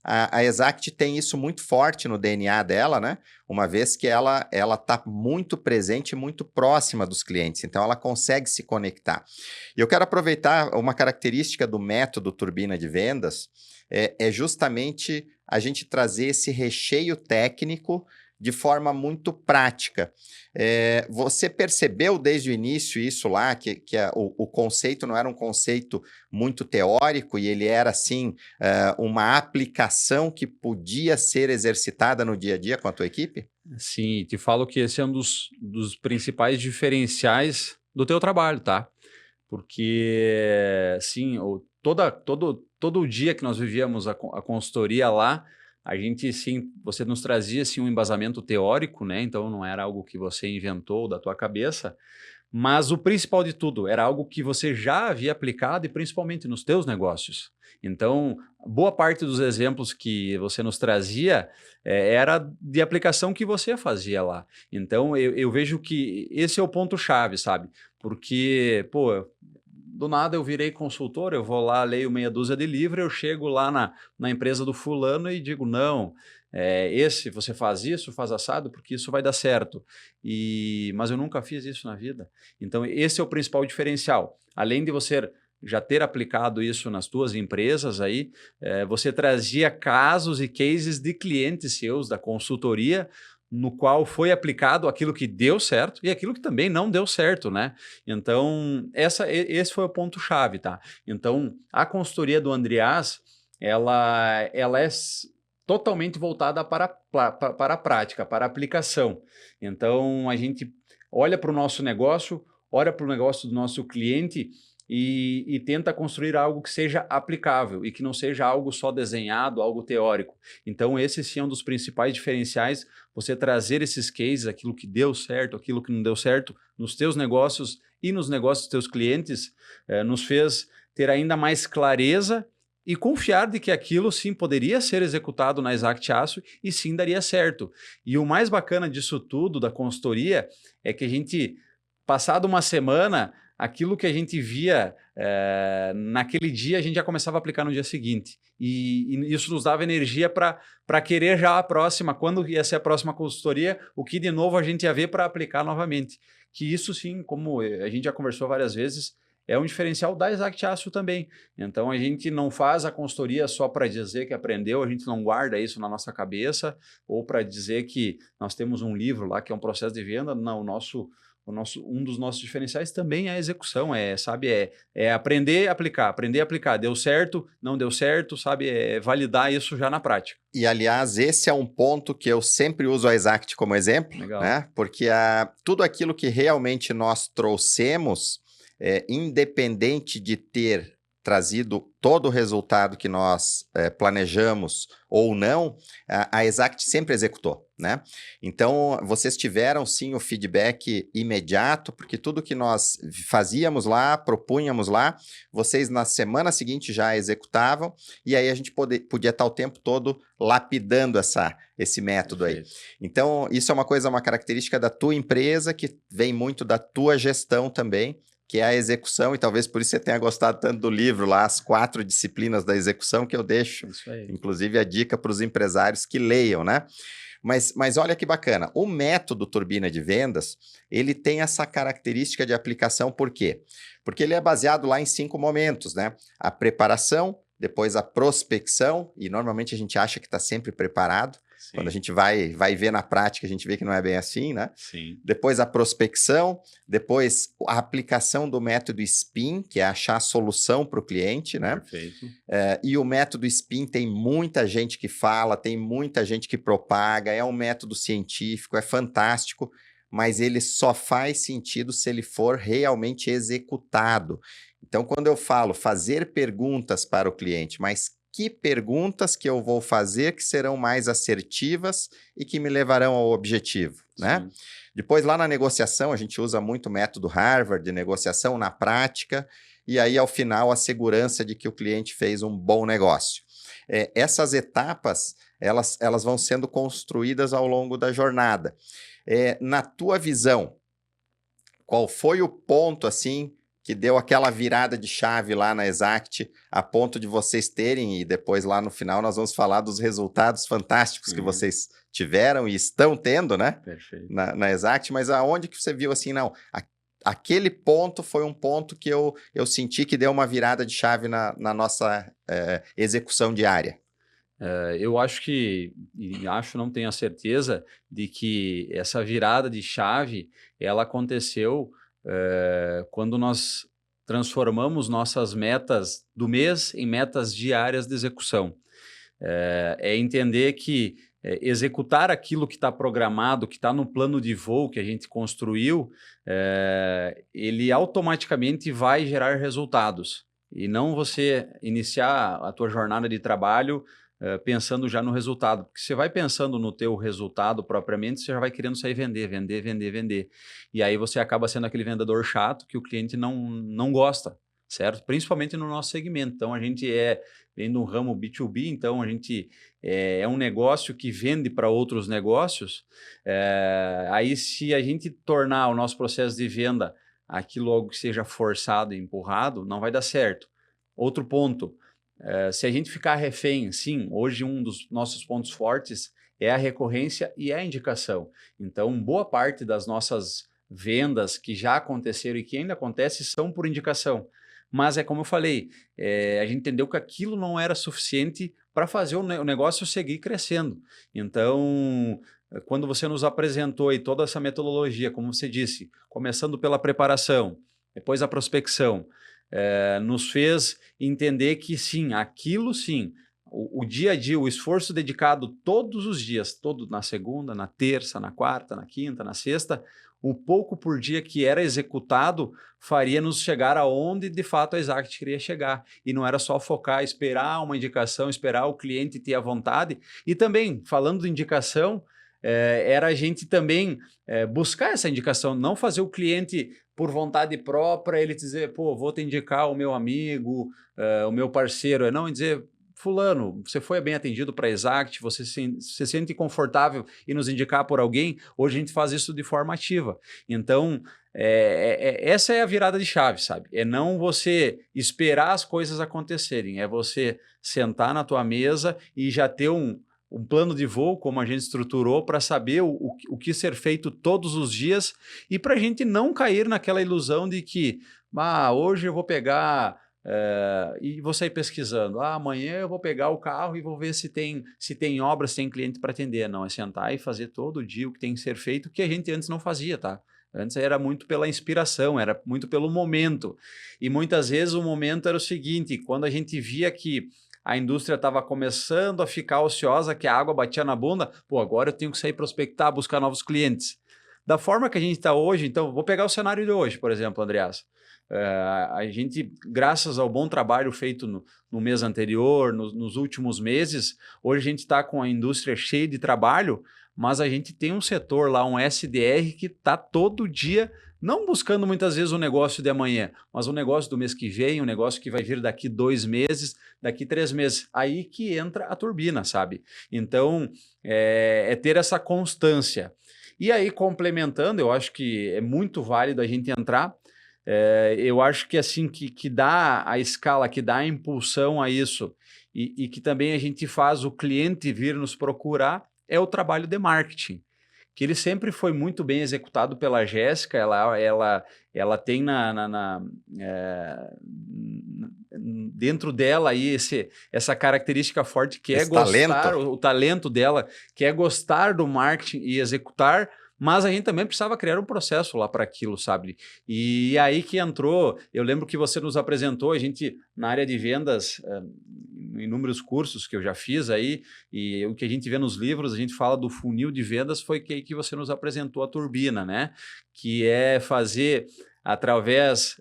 A Exact tem isso muito forte no DNA dela, né? Uma vez que ela está muito presente e muito próxima dos clientes, então ela consegue se conectar. E eu quero aproveitar uma característica do método Turbina de Vendas, é justamente a gente trazer esse recheio técnico de forma muito prática. Você percebeu desde o início isso lá, que o conceito não era um conceito muito teórico e ele era, assim, uma aplicação que podia ser exercitada no dia a dia com a tua equipe? Sim, te falo que esse é um dos principais diferenciais do teu trabalho, tá? Porque, sim, todo o dia que nós vivíamos a consultoria lá, a gente, sim, você nos trazia, sim, um embasamento teórico, né? Então, não era algo que você inventou da tua cabeça, mas o principal de tudo, era algo que você já havia aplicado e principalmente nos teus negócios. Então, boa parte dos exemplos que você nos trazia era de aplicação que você fazia lá. Então, eu vejo que esse é o ponto-chave, sabe? Porque, pô, do nada eu virei consultor, eu vou lá, leio meia dúzia de livros, eu chego lá na empresa do fulano e digo, não, você faz isso, faz assado, porque isso vai dar certo. Mas eu nunca fiz isso na vida. Então, esse é o principal diferencial. Além de você já ter aplicado isso nas tuas empresas aí, você trazia casos e cases de clientes seus, da consultoria, no qual foi aplicado aquilo que deu certo e aquilo que também não deu certo, né? Então, esse foi o ponto-chave, tá? Então, a consultoria do Andreas, ela é totalmente voltada para a prática, para a aplicação. Então, a gente olha para o nosso negócio, olha para o negócio do nosso cliente e tenta construir algo que seja aplicável e que não seja algo só desenhado, algo teórico. Então, esse sim é um dos principais diferenciais, você trazer esses cases, aquilo que deu certo, aquilo que não deu certo, nos teus negócios e nos negócios dos teus clientes, nos fez ter ainda mais clareza e confiar de que aquilo sim poderia ser executado na Exact Aço e sim daria certo. E o mais bacana disso tudo, da consultoria, é que a gente, passado uma semana, aquilo que a gente via naquele dia, a gente já começava a aplicar no dia seguinte. E isso nos dava energia para querer já a próxima, quando ia ser a próxima consultoria, o que de novo a gente ia ver para aplicar novamente. Que isso sim, como a gente já conversou várias vezes, é um diferencial da Exact Aço também. Então a gente não faz a consultoria só para dizer que aprendeu, a gente não guarda isso na nossa cabeça, ou para dizer que nós temos um livro lá que é um processo de venda. Não, um dos nossos diferenciais também é a execução, aprender a aplicar. Deu certo, não deu certo, sabe? É validar isso já na prática. E, aliás, esse é um ponto que eu sempre uso a Exact como exemplo, Legal. né? Porque tudo aquilo que realmente nós trouxemos, independente de ter trazido todo o resultado que nós planejamos ou não, a Exact sempre executou, né? Então, vocês tiveram sim o feedback imediato, porque tudo que nós fazíamos lá, propunhamos lá, vocês na semana seguinte já executavam, e aí a gente podia estar o tempo todo lapidando esse método aí. Então, isso é uma característica da tua empresa, que vem muito da tua gestão também, que é a execução, e talvez por isso você tenha gostado tanto do livro lá, As 4 Disciplinas da Execução, que eu deixo, inclusive, a dica para os empresários que leiam, né? Mas olha que bacana, o método Turbina de Vendas, ele tem essa característica de aplicação, por quê? Porque ele é baseado lá em 5 momentos, né? A preparação, depois a prospecção, e normalmente a gente acha que está sempre preparado. Sim. Quando a gente vai ver na prática, a gente vê que não é bem assim, né? Sim. Depois a prospecção, depois a aplicação do método SPIN, que é achar a solução para o cliente, né? Perfeito. E o método SPIN tem muita gente que fala, tem muita gente que propaga, é um método científico, é fantástico, mas ele só faz sentido se ele for realmente executado. Então, quando eu falo fazer perguntas para o cliente, mas que perguntas que eu vou fazer que serão mais assertivas e que me levarão ao objetivo, né? Depois, lá na negociação, a gente usa muito o método Harvard de negociação na prática, e aí, ao final, a segurança de que o cliente fez um bom negócio. Essas etapas, elas vão sendo construídas ao longo da jornada. Na tua visão, qual foi o ponto, assim, que deu aquela virada de chave lá na Exact, a ponto de vocês terem, e depois lá no final nós vamos falar dos resultados fantásticos que vocês tiveram e estão tendo, né? Perfeito. Na Exact, mas aonde que você viu assim, não, aquele ponto foi um ponto que eu senti que deu uma virada de chave na nossa execução diária? Eu acho que, não tenho a certeza de que essa virada de chave, ela aconteceu quando nós transformamos nossas metas do mês em metas diárias de execução. É entender que executar aquilo que está programado, que está no plano de voo que a gente construiu, ele automaticamente vai gerar resultados. E não você iniciar a tua jornada de trabalho pensando já no resultado. Porque você vai pensando no teu resultado propriamente, você já vai querendo sair vender. E aí você acaba sendo aquele vendedor chato que o cliente não gosta, certo? Principalmente no nosso segmento. Então, a gente vem do ramo B2B, então a gente é um negócio que vende para outros negócios. Aí, se a gente tornar o nosso processo de venda aquilo algo que seja forçado e empurrado, não vai dar certo. Outro ponto, se a gente ficar refém, sim, hoje um dos nossos pontos fortes é a recorrência e a indicação. Então, boa parte das nossas vendas que já aconteceram e que ainda acontecem são por indicação. Mas é como eu falei, a gente entendeu que aquilo não era suficiente para fazer o negócio seguir crescendo. Então, quando você nos apresentou aí toda essa metodologia, como você disse, começando pela preparação, depois a prospecção, nos fez entender que sim, aquilo sim, o dia a dia, o esforço dedicado todos os dias, na segunda, na terça, na quarta, na quinta, na sexta, o pouco por dia que era executado faria nos chegar aonde de fato a Exact queria chegar. E não era só focar, esperar uma indicação, esperar o cliente ter a vontade. E também, falando de indicação, era a gente também buscar essa indicação, não fazer o cliente por vontade própria, ele dizer, pô, vou te indicar o meu amigo, o meu parceiro, não dizer, fulano, você foi bem atendido para a Exact, você se sente confortável em nos indicar por alguém, hoje a gente faz isso de forma ativa. Então, essa é a virada de chave, sabe? É não você esperar as coisas acontecerem, é você sentar na tua mesa e já ter um plano de voo, como a gente estruturou, para saber o que ser feito todos os dias e para a gente não cair naquela ilusão de que hoje eu vou pegar e vou sair pesquisando. Amanhã eu vou pegar o carro e vou ver se tem obra, se tem cliente para atender. Não, é sentar e fazer todo dia o que tem que ser feito, que a gente antes não fazia, tá? Antes era muito pela inspiração, era muito pelo momento. E muitas vezes o momento era o seguinte, quando a gente via que a indústria estava começando a ficar ociosa, que a água batia na bunda, agora eu tenho que sair prospectar, buscar novos clientes. Da forma que a gente está hoje, então, vou pegar o cenário de hoje, por exemplo, Andreas. A gente, graças ao bom trabalho feito no mês anterior, nos últimos meses, hoje a gente está com a indústria cheia de trabalho, mas a gente tem um setor lá, um SDR, que está todo dia não buscando muitas vezes o negócio de amanhã, mas o negócio do mês que vem, o negócio que vai vir daqui 2 meses, daqui 3 meses. Aí que entra a turbina, sabe? Então, é ter essa constância. E aí, complementando, eu acho que é muito válido a gente entrar Eu acho que assim que dá a escala, que dá a impulsão a isso e que também a gente faz o cliente vir nos procurar é o trabalho de marketing, que ele sempre foi muito bem executado pela Jéssica. Ela tem dentro dela aí essa característica forte que é Esse gostar, talento. o talento dela, que é gostar do marketing e executar. Mas a gente também precisava criar um processo lá para aquilo, sabe? E aí que entrou, eu lembro que você nos apresentou, a gente, na área de vendas, inúmeros cursos que eu já fiz aí, e o que a gente vê nos livros, a gente fala do funil de vendas, foi que você nos apresentou a turbina, né? Que é fazer através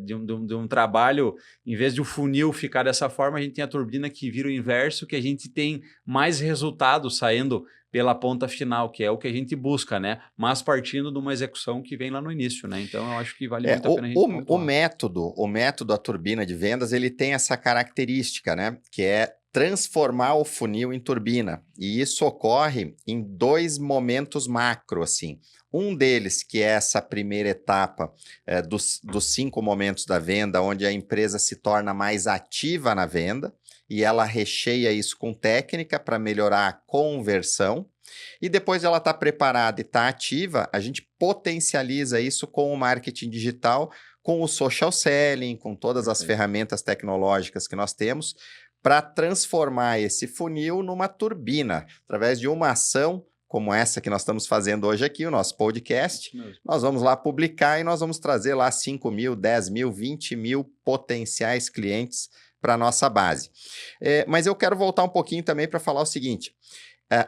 de um trabalho, em vez de o funil ficar dessa forma, a gente tem a turbina que vira o inverso, que a gente tem mais resultados saindo pela ponta final, que é o que a gente busca, né? Mas partindo de uma execução que vem lá no início, né? Então, eu acho que vale muito a pena a gente O pontuar. método, a turbina de vendas, ele tem essa característica, né? Que é transformar o funil em turbina. E isso ocorre em 2 momentos macro, assim. Um deles, que é essa primeira etapa dos 5 momentos da venda, onde a empresa se torna mais ativa na venda, e ela recheia isso com técnica para melhorar a conversão. E depois ela está preparada e está ativa, a gente potencializa isso com o marketing digital, com o social selling, com todas as ferramentas tecnológicas que nós temos, para transformar esse funil numa turbina, através de uma ação como essa que nós estamos fazendo hoje aqui, o nosso podcast. Nós vamos lá publicar e nós vamos trazer lá 5 mil, 10 mil, 20 mil potenciais clientes para a nossa base. Mas eu quero voltar um pouquinho também para falar o seguinte: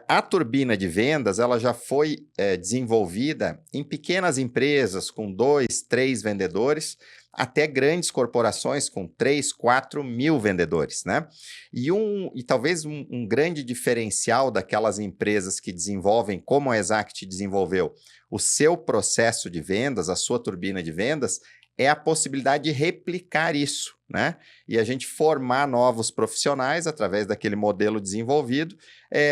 a turbina de vendas ela já foi desenvolvida em pequenas empresas com 2, 3 vendedores, até grandes corporações com 3, 4 mil vendedores, né? E talvez um grande diferencial daquelas empresas que desenvolvem, como a Exact desenvolveu, o seu processo de vendas, a sua turbina de vendas, é a possibilidade de replicar isso, né? E a gente formar novos profissionais através daquele modelo desenvolvido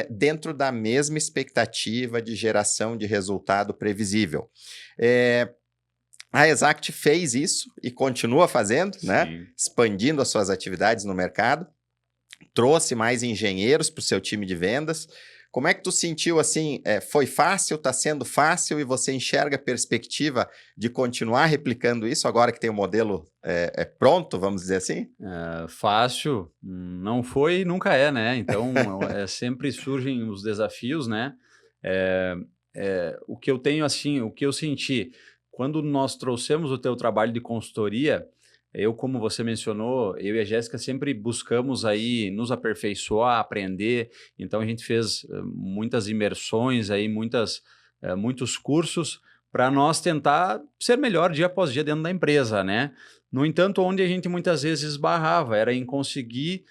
dentro da mesma expectativa de geração de resultado previsível. A Exact fez isso e continua fazendo, né? Expandindo as suas atividades no mercado, trouxe mais engenheiros para o seu time de vendas. Como é que tu sentiu assim? Foi fácil, está sendo fácil e você enxerga a perspectiva de continuar replicando isso agora que tem o modelo pronto, vamos dizer assim? Fácil não foi e nunca é, né? Então, sempre surgem os desafios, né? O que eu tenho assim, o que eu senti, quando nós trouxemos o teu trabalho de consultoria, eu, como você mencionou, eu e a Jéssica sempre buscamos aí nos aperfeiçoar, aprender. Então, a gente fez muitas imersões, aí, muitos cursos para nós tentar ser melhor dia após dia dentro da empresa, né? No entanto, onde a gente muitas vezes esbarrava era em conseguir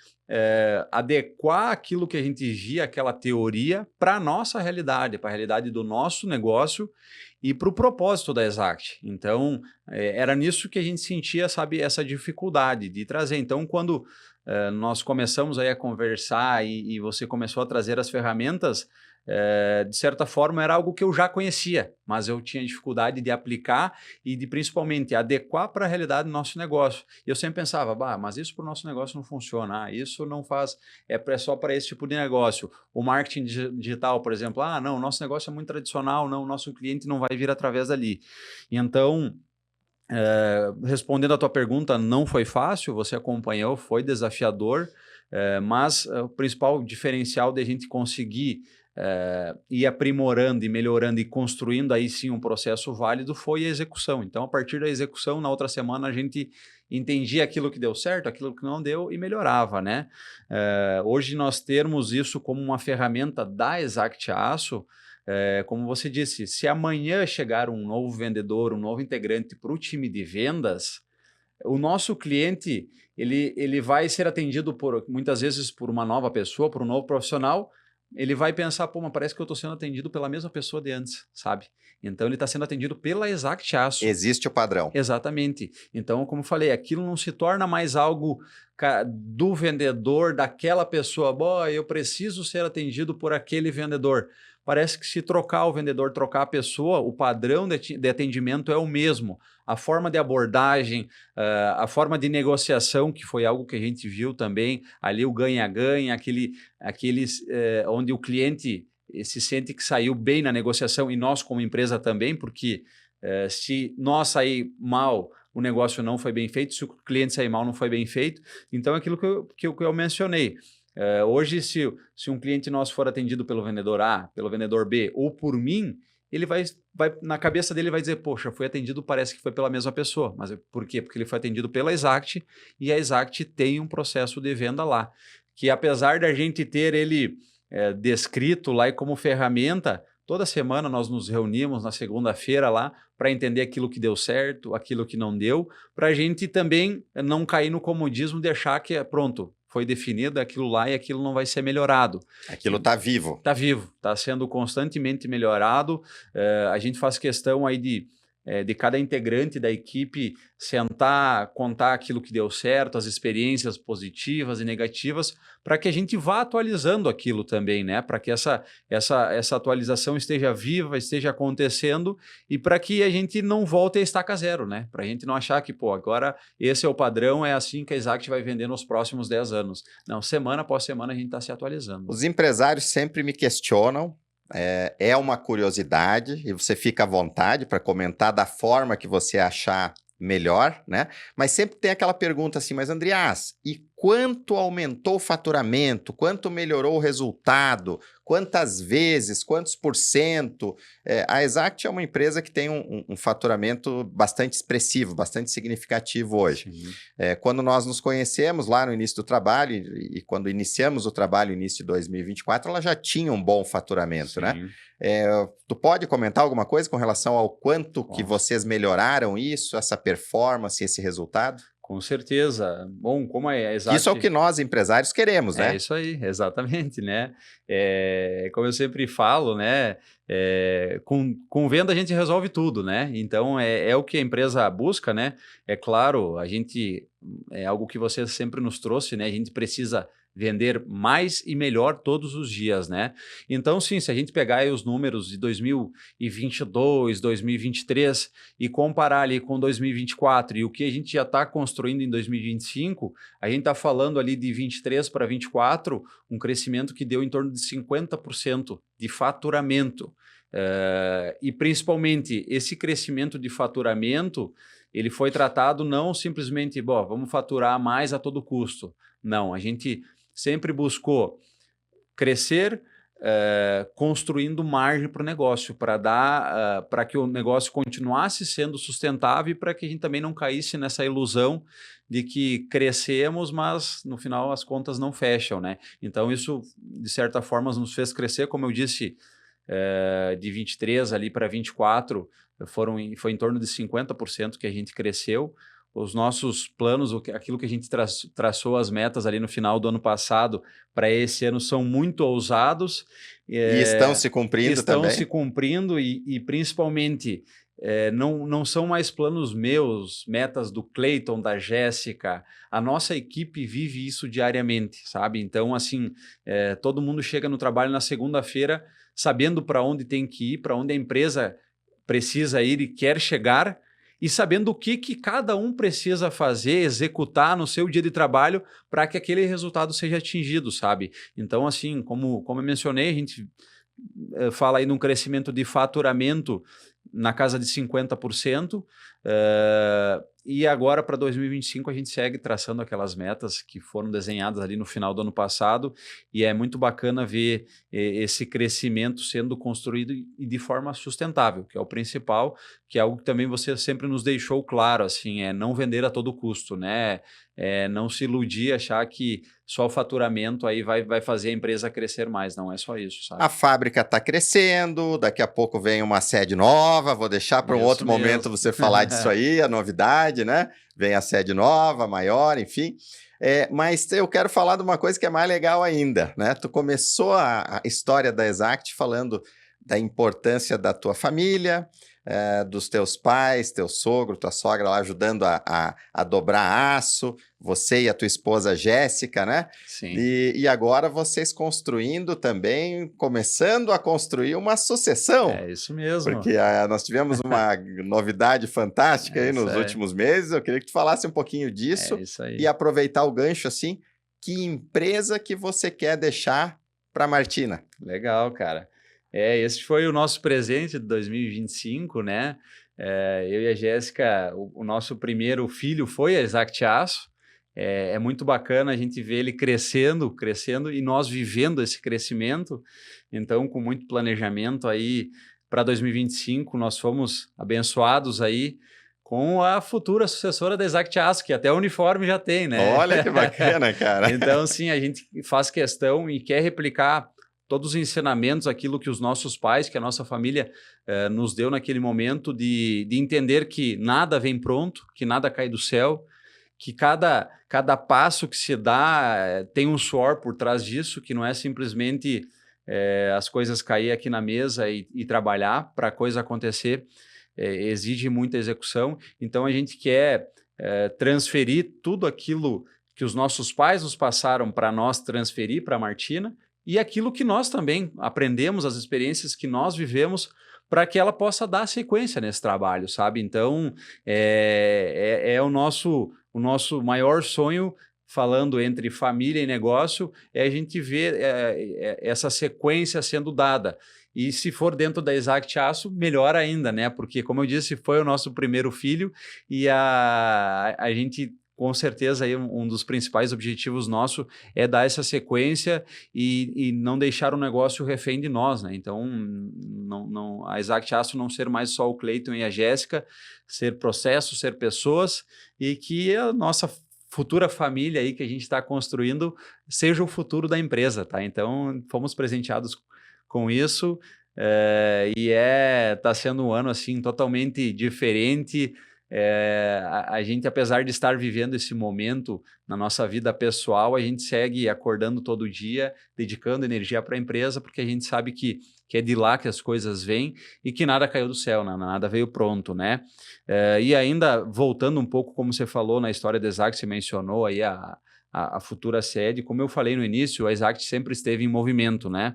adequar aquilo que a gente via, aquela teoria, para a nossa realidade, para a realidade do nosso negócio e para o propósito da Exact. Então, era nisso que a gente sentia, sabe, essa dificuldade de trazer. Então, quando nós começamos aí a conversar e você começou a trazer as ferramentas, de certa forma era algo que eu já conhecia, mas eu tinha dificuldade de aplicar e de principalmente adequar para a realidade do nosso negócio. E eu sempre pensava, mas isso para o nosso negócio não funciona, isso não faz, é só para esse tipo de negócio. O marketing digital, por exemplo, não, o nosso negócio é muito tradicional, não, o nosso cliente não vai vir através dali. E então, respondendo a tua pergunta, não foi fácil, você acompanhou, foi desafiador, mas o principal diferencial de a gente conseguir ir aprimorando e melhorando e construindo aí sim um processo válido foi a execução. Então, a partir da execução, na outra semana a gente entendia aquilo que deu certo, aquilo que não deu e melhorava, né? Hoje nós termos isso como uma ferramenta da Exact Aço, como você disse, se amanhã chegar um novo vendedor, um novo integrante para o time de vendas, o nosso cliente ele vai ser atendido muitas vezes por uma nova pessoa, por um novo profissional. Ele vai pensar, mas parece que eu estou sendo atendido pela mesma pessoa de antes, sabe? Então, ele está sendo atendido pela Exact Aço. Existe o padrão. Exatamente. Então, como eu falei, aquilo não se torna mais algo do vendedor, daquela pessoa. Bom, eu preciso ser atendido por aquele vendedor. Parece que se trocar o vendedor, trocar a pessoa, o padrão de atendimento é o mesmo. A forma de abordagem, a forma de negociação, que foi algo que a gente viu também, ali o ganha-ganha, onde o cliente se sente que saiu bem na negociação e nós como empresa também, porque se nós sair mal, o negócio não foi bem feito, se o cliente sair mal, não foi bem feito. Então, é aquilo que eu mencionei. Hoje, se um cliente nosso for atendido pelo vendedor A, pelo vendedor B ou por mim, ele vai na cabeça dele vai dizer, poxa, foi atendido, parece que foi pela mesma pessoa. Mas por quê? Porque ele foi atendido pela Exact e a Exact tem um processo de venda lá, que apesar da gente ter ele descrito lá e como ferramenta, toda semana nós nos reunimos na segunda-feira lá para entender aquilo que deu certo, aquilo que não deu, para a gente também não cair no comodismo de achar que pronto, foi definido aquilo lá e aquilo não vai ser melhorado. Aquilo está vivo. Está vivo, está sendo constantemente melhorado. A gente faz questão aí de cada integrante da equipe sentar, contar aquilo que deu certo, as experiências positivas e negativas, para que a gente vá atualizando aquilo também, né? Para que essa atualização esteja viva, esteja acontecendo e para que a gente não volte a estaca zero, né? Para a gente não achar que, pô, agora esse é o padrão, é assim que a Exact vai vender nos próximos 10 anos. Não, semana após semana a gente está se atualizando. Os empresários sempre me questionam, é uma curiosidade e você fica à vontade para comentar da forma que você achar melhor, né? Mas sempre tem aquela pergunta assim, mas Andreas, e quanto aumentou o faturamento? Quanto melhorou o resultado? Quantas vezes? Quantos por cento? A Exact é uma empresa que tem um faturamento bastante expressivo, bastante significativo hoje. Quando nós nos conhecemos lá no início do trabalho e quando iniciamos o trabalho no início de 2024, ela já tinha um bom faturamento, Sim. né? Tu pode comentar alguma coisa com relação ao quanto que vocês melhoraram isso, essa performance, esse resultado? Com certeza. Bom, como é Exact... Isso é o que nós, empresários, queremos, né? É isso aí, exatamente, né? Como eu sempre falo, né? Com venda a gente resolve tudo, né? Então, é o que a empresa busca, né? É claro, é algo que você sempre nos trouxe, né? A gente precisa vender mais e melhor todos os dias, né? Então, sim, se a gente pegar aí os números de 2022, 2023 e comparar ali com 2024 e o que a gente já está construindo em 2025, a gente está falando ali de 23 para 24, um crescimento que deu em torno de 50% de faturamento. E principalmente esse crescimento de faturamento, ele foi tratado não simplesmente, bom, vamos faturar mais a todo custo. Não, a gente sempre buscou crescer construindo margem para o negócio, para que o negócio continuasse sendo sustentável e para que a gente também não caísse nessa ilusão de que crescemos, mas no final as contas não fecham, né? Então isso, de certa forma, nos fez crescer, como eu disse, de 23 ali para 24, foi em torno de 50% que a gente cresceu. Os nossos planos, aquilo que a gente traçou as metas ali no final do ano passado para esse ano são muito ousados. E estão se cumprindo também? Estão se cumprindo e principalmente não são mais planos meus, metas do Cleiton, da Jéssica. A nossa equipe vive isso diariamente, sabe? Então, assim, todo mundo chega no trabalho na segunda-feira sabendo para onde tem que ir, para onde a empresa precisa ir e quer chegar, e sabendo o que cada um precisa fazer, executar no seu dia de trabalho para que aquele resultado seja atingido, sabe? Então, assim, como eu mencionei, a gente fala aí num crescimento de faturamento na casa de 50%, e agora para 2025 a gente segue traçando aquelas metas que foram desenhadas ali no final do ano passado, e é muito bacana ver esse crescimento sendo construído e de forma sustentável, que é o principal, que é algo que também você sempre nos deixou claro, assim, não vender a todo custo, né? Não se iludir, achar que só o faturamento aí vai fazer a empresa crescer mais, não é só isso, sabe? A fábrica está crescendo, daqui a pouco vem uma sede nova, vou deixar para um outro momento você falar disso aí, a novidade, né? Vem a sede nova, maior, enfim. Mas eu quero falar de uma coisa que é mais legal ainda, né? Tu começou a história da Exact falando da importância da tua família, dos teus pais, teu sogro, tua sogra lá ajudando a dobrar aço, você e a tua esposa Jéssica, né? Sim. E agora vocês construindo também, começando a construir uma sucessão. É isso mesmo. Porque nós tivemos uma novidade fantástica aí nos últimos meses. Eu queria que tu falasse um pouquinho disso isso aí. E aproveitar o gancho assim. Que empresa que você quer deixar para Martina? Legal, cara. Esse foi o nosso presente de 2025, né? Eu e a Jéssica, o nosso primeiro filho foi a Exact Aço. É muito bacana a gente ver ele crescendo e nós vivendo esse crescimento. Então, com muito planejamento aí para 2025, nós fomos abençoados aí com a futura sucessora da Exact Aço, que até o uniforme já tem, né? Olha que bacana, cara. Então, sim, a gente faz questão e quer replicar todos os ensinamentos, aquilo que os nossos pais, que a nossa família nos deu naquele momento de entender que nada vem pronto, que nada cai do céu, que cada passo que se dá tem um suor por trás disso, que não é simplesmente as coisas cair aqui na mesa e trabalhar para a coisa acontecer. Exige muita execução, então a gente quer transferir tudo aquilo que os nossos pais nos passaram para nós transferir para a Martina e aquilo que nós também aprendemos, as experiências que nós vivemos, para que ela possa dar sequência nesse trabalho, sabe? Então, o nosso maior sonho, falando entre família e negócio, é a gente ver essa sequência sendo dada. E se for dentro da Exact Aço, melhor ainda, né? Porque, como eu disse, foi o nosso primeiro filho e a gente, com certeza, aí, um dos principais objetivos nosso é dar essa sequência e não deixar o negócio refém de nós, né? Então, a Exact Aço não ser mais só o Cleiton e a Jéssica, ser processo, ser pessoas e que a nossa futura família aí que a gente está construindo seja o futuro da empresa, tá? Então, fomos presenteados com isso, tá sendo um ano assim totalmente diferente. A gente, apesar de estar vivendo esse momento na nossa vida pessoal, a gente segue acordando todo dia, dedicando energia para a empresa, porque a gente sabe que é de lá que as coisas vêm e que nada caiu do céu, né? Nada veio pronto, né? E ainda, voltando um pouco, como você falou na história da Exact, você mencionou aí a futura sede, como eu falei no início, a Exact sempre esteve em movimento, né?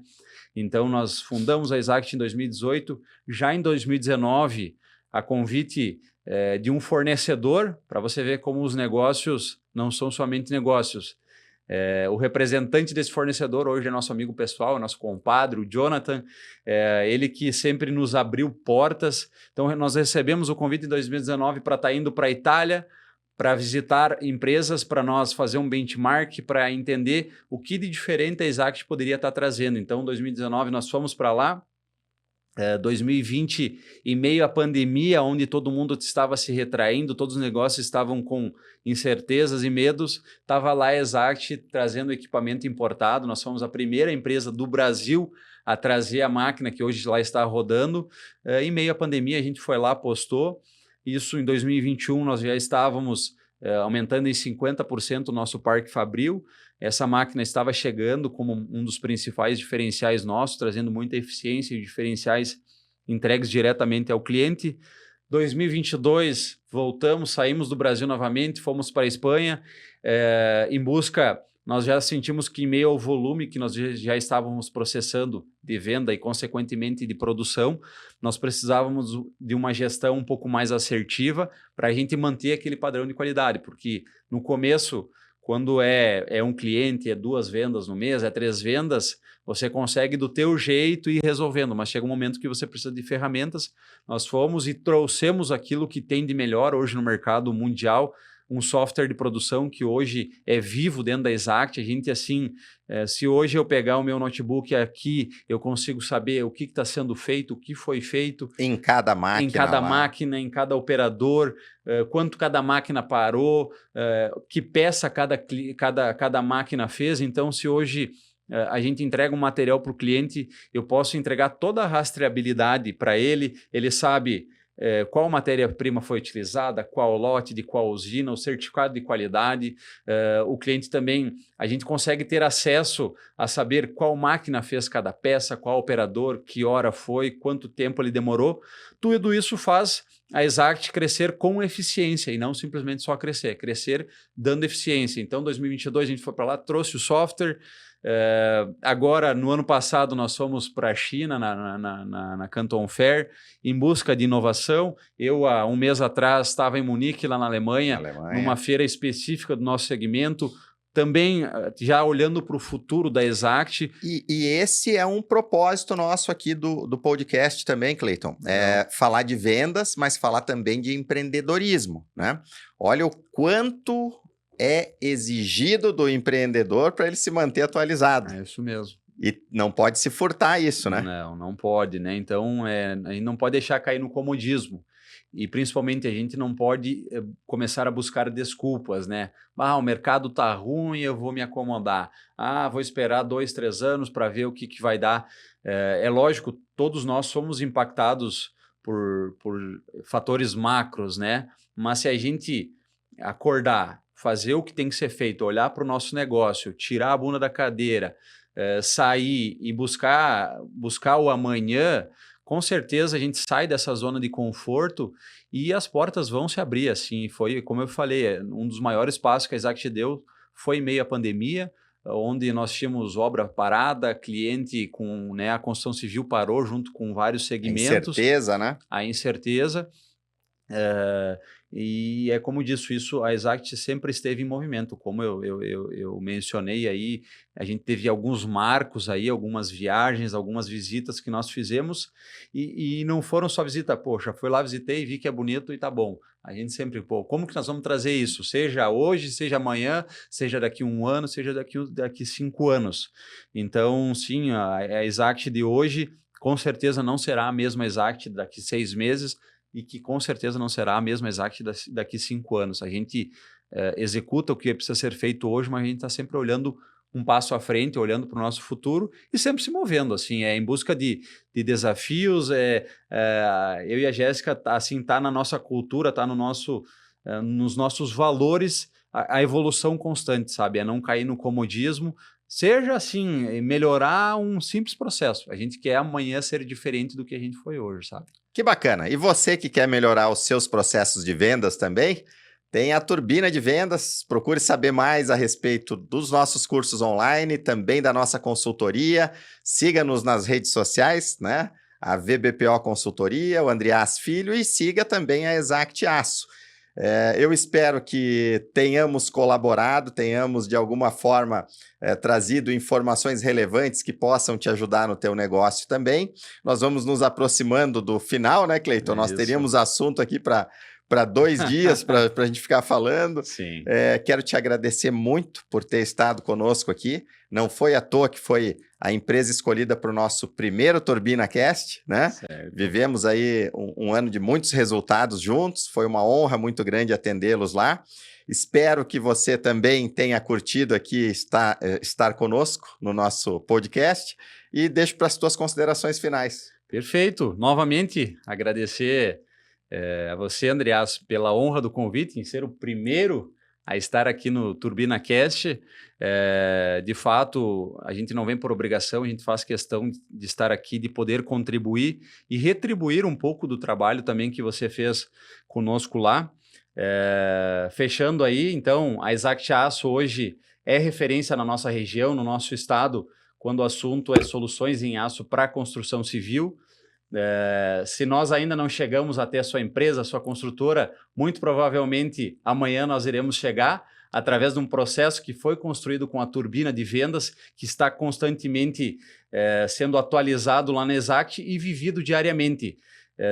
Então, nós fundamos a Exact em 2018, já em 2019, a convite de um fornecedor, para você ver como os negócios não são somente negócios. O representante desse fornecedor hoje é nosso amigo pessoal, nosso compadre, o Jonathan, ele que sempre nos abriu portas. Então, nós recebemos o convite em 2019 para estar indo para a Itália, para visitar empresas, para nós fazer um benchmark, para entender o que de diferente a Exact poderia estar trazendo. Então, em 2019, nós fomos para lá. 2020, em meio à pandemia, onde todo mundo estava se retraindo, todos os negócios estavam com incertezas e medos, estava lá a Exact trazendo equipamento importado. Nós fomos a primeira empresa do Brasil a trazer a máquina que hoje lá está rodando. Em meio à pandemia, a gente foi lá, apostou. Isso em 2021 nós já estávamos aumentando em 50% o nosso parque fabril. Essa máquina estava chegando como um dos principais diferenciais nossos, trazendo muita eficiência e diferenciais entregues diretamente ao cliente. 2022 voltamos, saímos do Brasil novamente, fomos para a Espanha em busca. Nós já sentimos que, em meio ao volume que nós já estávamos processando de venda e, consequentemente, de produção, nós precisávamos de uma gestão um pouco mais assertiva para a gente manter aquele padrão de qualidade, porque no começo, quando é um cliente, é 2 vendas no mês, é 3 vendas, você consegue do teu jeito ir resolvendo, mas chega um momento que você precisa de ferramentas. Nós fomos e trouxemos aquilo que tem de melhor hoje no mercado mundial, um software de produção que hoje é vivo dentro da Exact. A gente, assim, se hoje eu pegar o meu notebook aqui, eu consigo saber o que está sendo feito, o que foi feito. Em cada máquina. Em cada operador, quanto cada máquina parou, que peça cada máquina fez. Então, se hoje a gente entrega um material para o cliente, eu posso entregar toda a rastreabilidade para ele, ele sabe qual matéria-prima foi utilizada, qual lote, de qual usina, o certificado de qualidade. O cliente também, a gente consegue ter acesso a saber qual máquina fez cada peça, qual operador, que hora foi, quanto tempo ele demorou. Tudo isso faz a Exact crescer com eficiência e não simplesmente só crescer, crescer dando eficiência. Então, em 2022, a gente foi para lá, trouxe o software. Agora, no ano passado, nós fomos para a China, na Canton Fair, em busca de inovação. Eu, há um mês atrás, estava em Munique, lá na Alemanha, numa feira específica do nosso segmento, também já olhando para o futuro da Exact. E esse é um propósito nosso aqui do podcast também, Cleiton. Falar de vendas, mas falar também de empreendedorismo, né? Olha o quanto é exigido do empreendedor para ele se manter atualizado. É isso mesmo. E não pode se furtar isso, né? Não pode, né? Então, a gente não pode deixar cair no comodismo. E, principalmente, a gente não pode começar a buscar desculpas, né? O mercado tá ruim, eu vou me acomodar. Vou esperar 2, 3 anos para ver o que vai dar. É lógico, todos nós somos impactados por fatores macros, né? Mas se a gente acordar, fazer o que tem que ser feito, olhar para o nosso negócio, tirar a bunda da cadeira, sair e buscar o amanhã, com certeza a gente sai dessa zona de conforto e as portas vão se abrir. Assim, foi, como eu falei, um dos maiores passos que a Exact deu foi em meio à pandemia, onde nós tínhamos obra parada, cliente com, né, a construção civil parou junto com vários segmentos. Incerteza, né? A incerteza. E é como disse isso, a Exact sempre esteve em movimento, como eu mencionei aí, a gente teve alguns marcos aí, algumas viagens, algumas visitas que nós fizemos e não foram só visita, poxa, fui lá, visitei, vi que é bonito e tá bom. A gente sempre, como que nós vamos trazer isso? Seja hoje, seja amanhã, seja daqui 1 ano, seja daqui 5 anos. Então, sim, a Exact de hoje com certeza não será a mesma Exact daqui 6 meses, e que com certeza não será a mesma Exact daqui 5 anos. A gente executa o que precisa ser feito hoje, mas a gente está sempre olhando um passo à frente, olhando para o nosso futuro e sempre se movendo, assim, em busca de desafios. Eu e a Jéssica, assim, tá na nossa cultura, tá nos nossos valores, a evolução constante, sabe? É não cair no comodismo, seja assim, melhorar um simples processo. A gente quer amanhã ser diferente do que a gente foi hoje, sabe? Que bacana. E você que quer melhorar os seus processos de vendas também, tem a Turbina de Vendas. Procure saber mais a respeito dos nossos cursos online, também da nossa consultoria. Siga-nos nas redes sociais, né? A VBPO Consultoria, o Andreas Filho, e siga também a Exact Aço. Eu espero que tenhamos colaborado, tenhamos de alguma forma trazido informações relevantes que possam te ajudar no teu negócio também. Nós vamos nos aproximando do final, né, Cleiton? Nós teríamos assunto aqui para 2 dias para a gente ficar falando. Sim. Quero te agradecer muito por ter estado conosco aqui. Não foi à toa que foi a empresa escolhida para o nosso primeiro Turbina Cast, né? Certo. Vivemos aí um ano de muitos resultados juntos. Foi uma honra muito grande atendê-los lá. Espero que você também tenha curtido aqui estar conosco no nosso podcast e deixo para as tuas considerações finais. Perfeito. Novamente, agradecer a você, Andreas, pela honra do convite em ser o primeiro a estar aqui no Turbina Cast. De fato, a gente não vem por obrigação, a gente faz questão de estar aqui, de poder contribuir e retribuir um pouco do trabalho também que você fez conosco lá. Fechando aí, então, a Exact Aço hoje é referência na nossa região, no nosso estado, quando o assunto é soluções em aço para construção civil. Se nós ainda não chegamos até a sua empresa, a sua construtora, muito provavelmente amanhã nós iremos chegar através de um processo que foi construído com a Turbina de Vendas, que está constantemente sendo atualizado lá na Exact e vivido diariamente.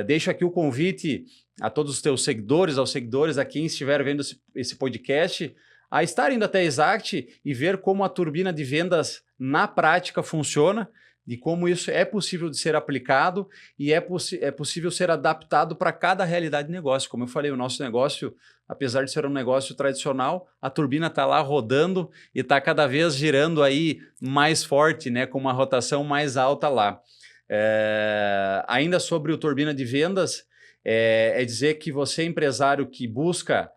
Deixo aqui o convite a todos os teus seguidores, aos seguidores, a quem estiver vendo esse podcast, a estar indo até a Exact e ver como a Turbina de Vendas na prática funciona, de como isso é possível de ser aplicado e é possível ser adaptado para cada realidade de negócio. Como eu falei, o nosso negócio, apesar de ser um negócio tradicional, a turbina está lá rodando e está cada vez girando aí mais forte, né, com uma rotação mais alta lá. Ainda sobre o Turbina de Vendas, é dizer que você, empresário que busca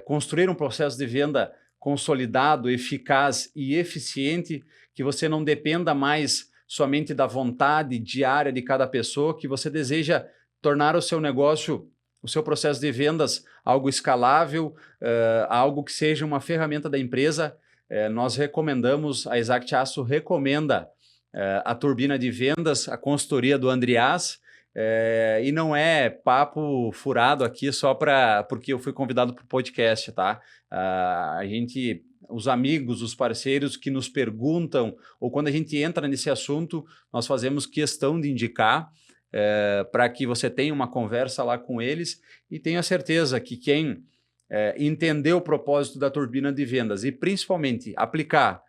construir um processo de venda consolidado, eficaz e eficiente, que você não dependa mais somente da vontade diária de cada pessoa, que você deseja tornar o seu negócio, o seu processo de vendas algo escalável, algo que seja uma ferramenta da empresa. Nós recomendamos, a Exact Aço recomenda a turbina de vendas, a consultoria do Andreas, e não é papo furado aqui só porque eu fui convidado para o podcast, tá? Os amigos, os parceiros que nos perguntam, ou quando a gente entra nesse assunto, nós fazemos questão de indicar para que você tenha uma conversa lá com eles e tenha certeza que quem entender o propósito da turbina de vendas e principalmente aplicar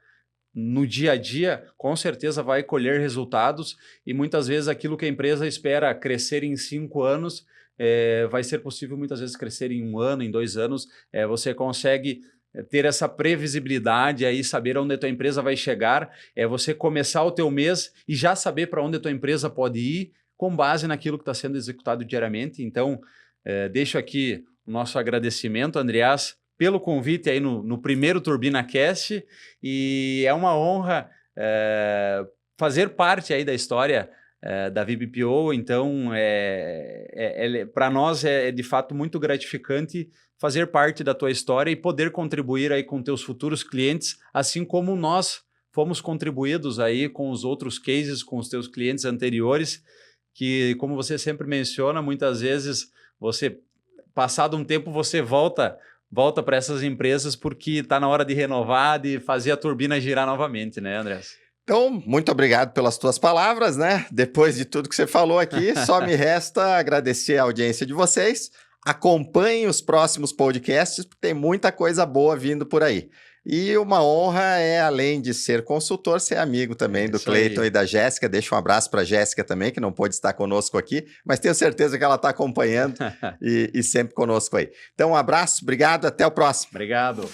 no dia a dia, com certeza vai colher resultados e muitas vezes aquilo que a empresa espera crescer em 5 anos, vai ser possível muitas vezes crescer em 1 ano, em 2 anos. Você consegue ter essa previsibilidade aí, saber onde a tua empresa vai chegar, você começar o teu mês e já saber para onde a tua empresa pode ir com base naquilo que está sendo executado diariamente. Então, deixo aqui o nosso agradecimento, Andreas, pelo convite aí no primeiro Turbina Cast, e é uma honra fazer parte aí da história da VBPO. Então, para nós é de fato muito gratificante fazer parte da tua história e poder contribuir aí com teus futuros clientes, assim como nós fomos contribuídos aí com os outros cases, com os teus clientes anteriores, que, como você sempre menciona, muitas vezes passado um tempo, você volta para essas empresas porque está na hora de renovar, de fazer a turbina girar novamente, né, Andreas? Então, muito obrigado pelas tuas palavras, né? Depois de tudo que você falou aqui, só me resta agradecer a audiência de vocês. Acompanhem os próximos podcasts, porque tem muita coisa boa vindo por aí. E uma honra além de ser consultor, ser amigo também do Cleiton e da Jéssica. Deixa um abraço para a Jéssica também, que não pôde estar conosco aqui, mas tenho certeza que ela está acompanhando e sempre conosco aí. Então, um abraço, obrigado, até o próximo. Obrigado.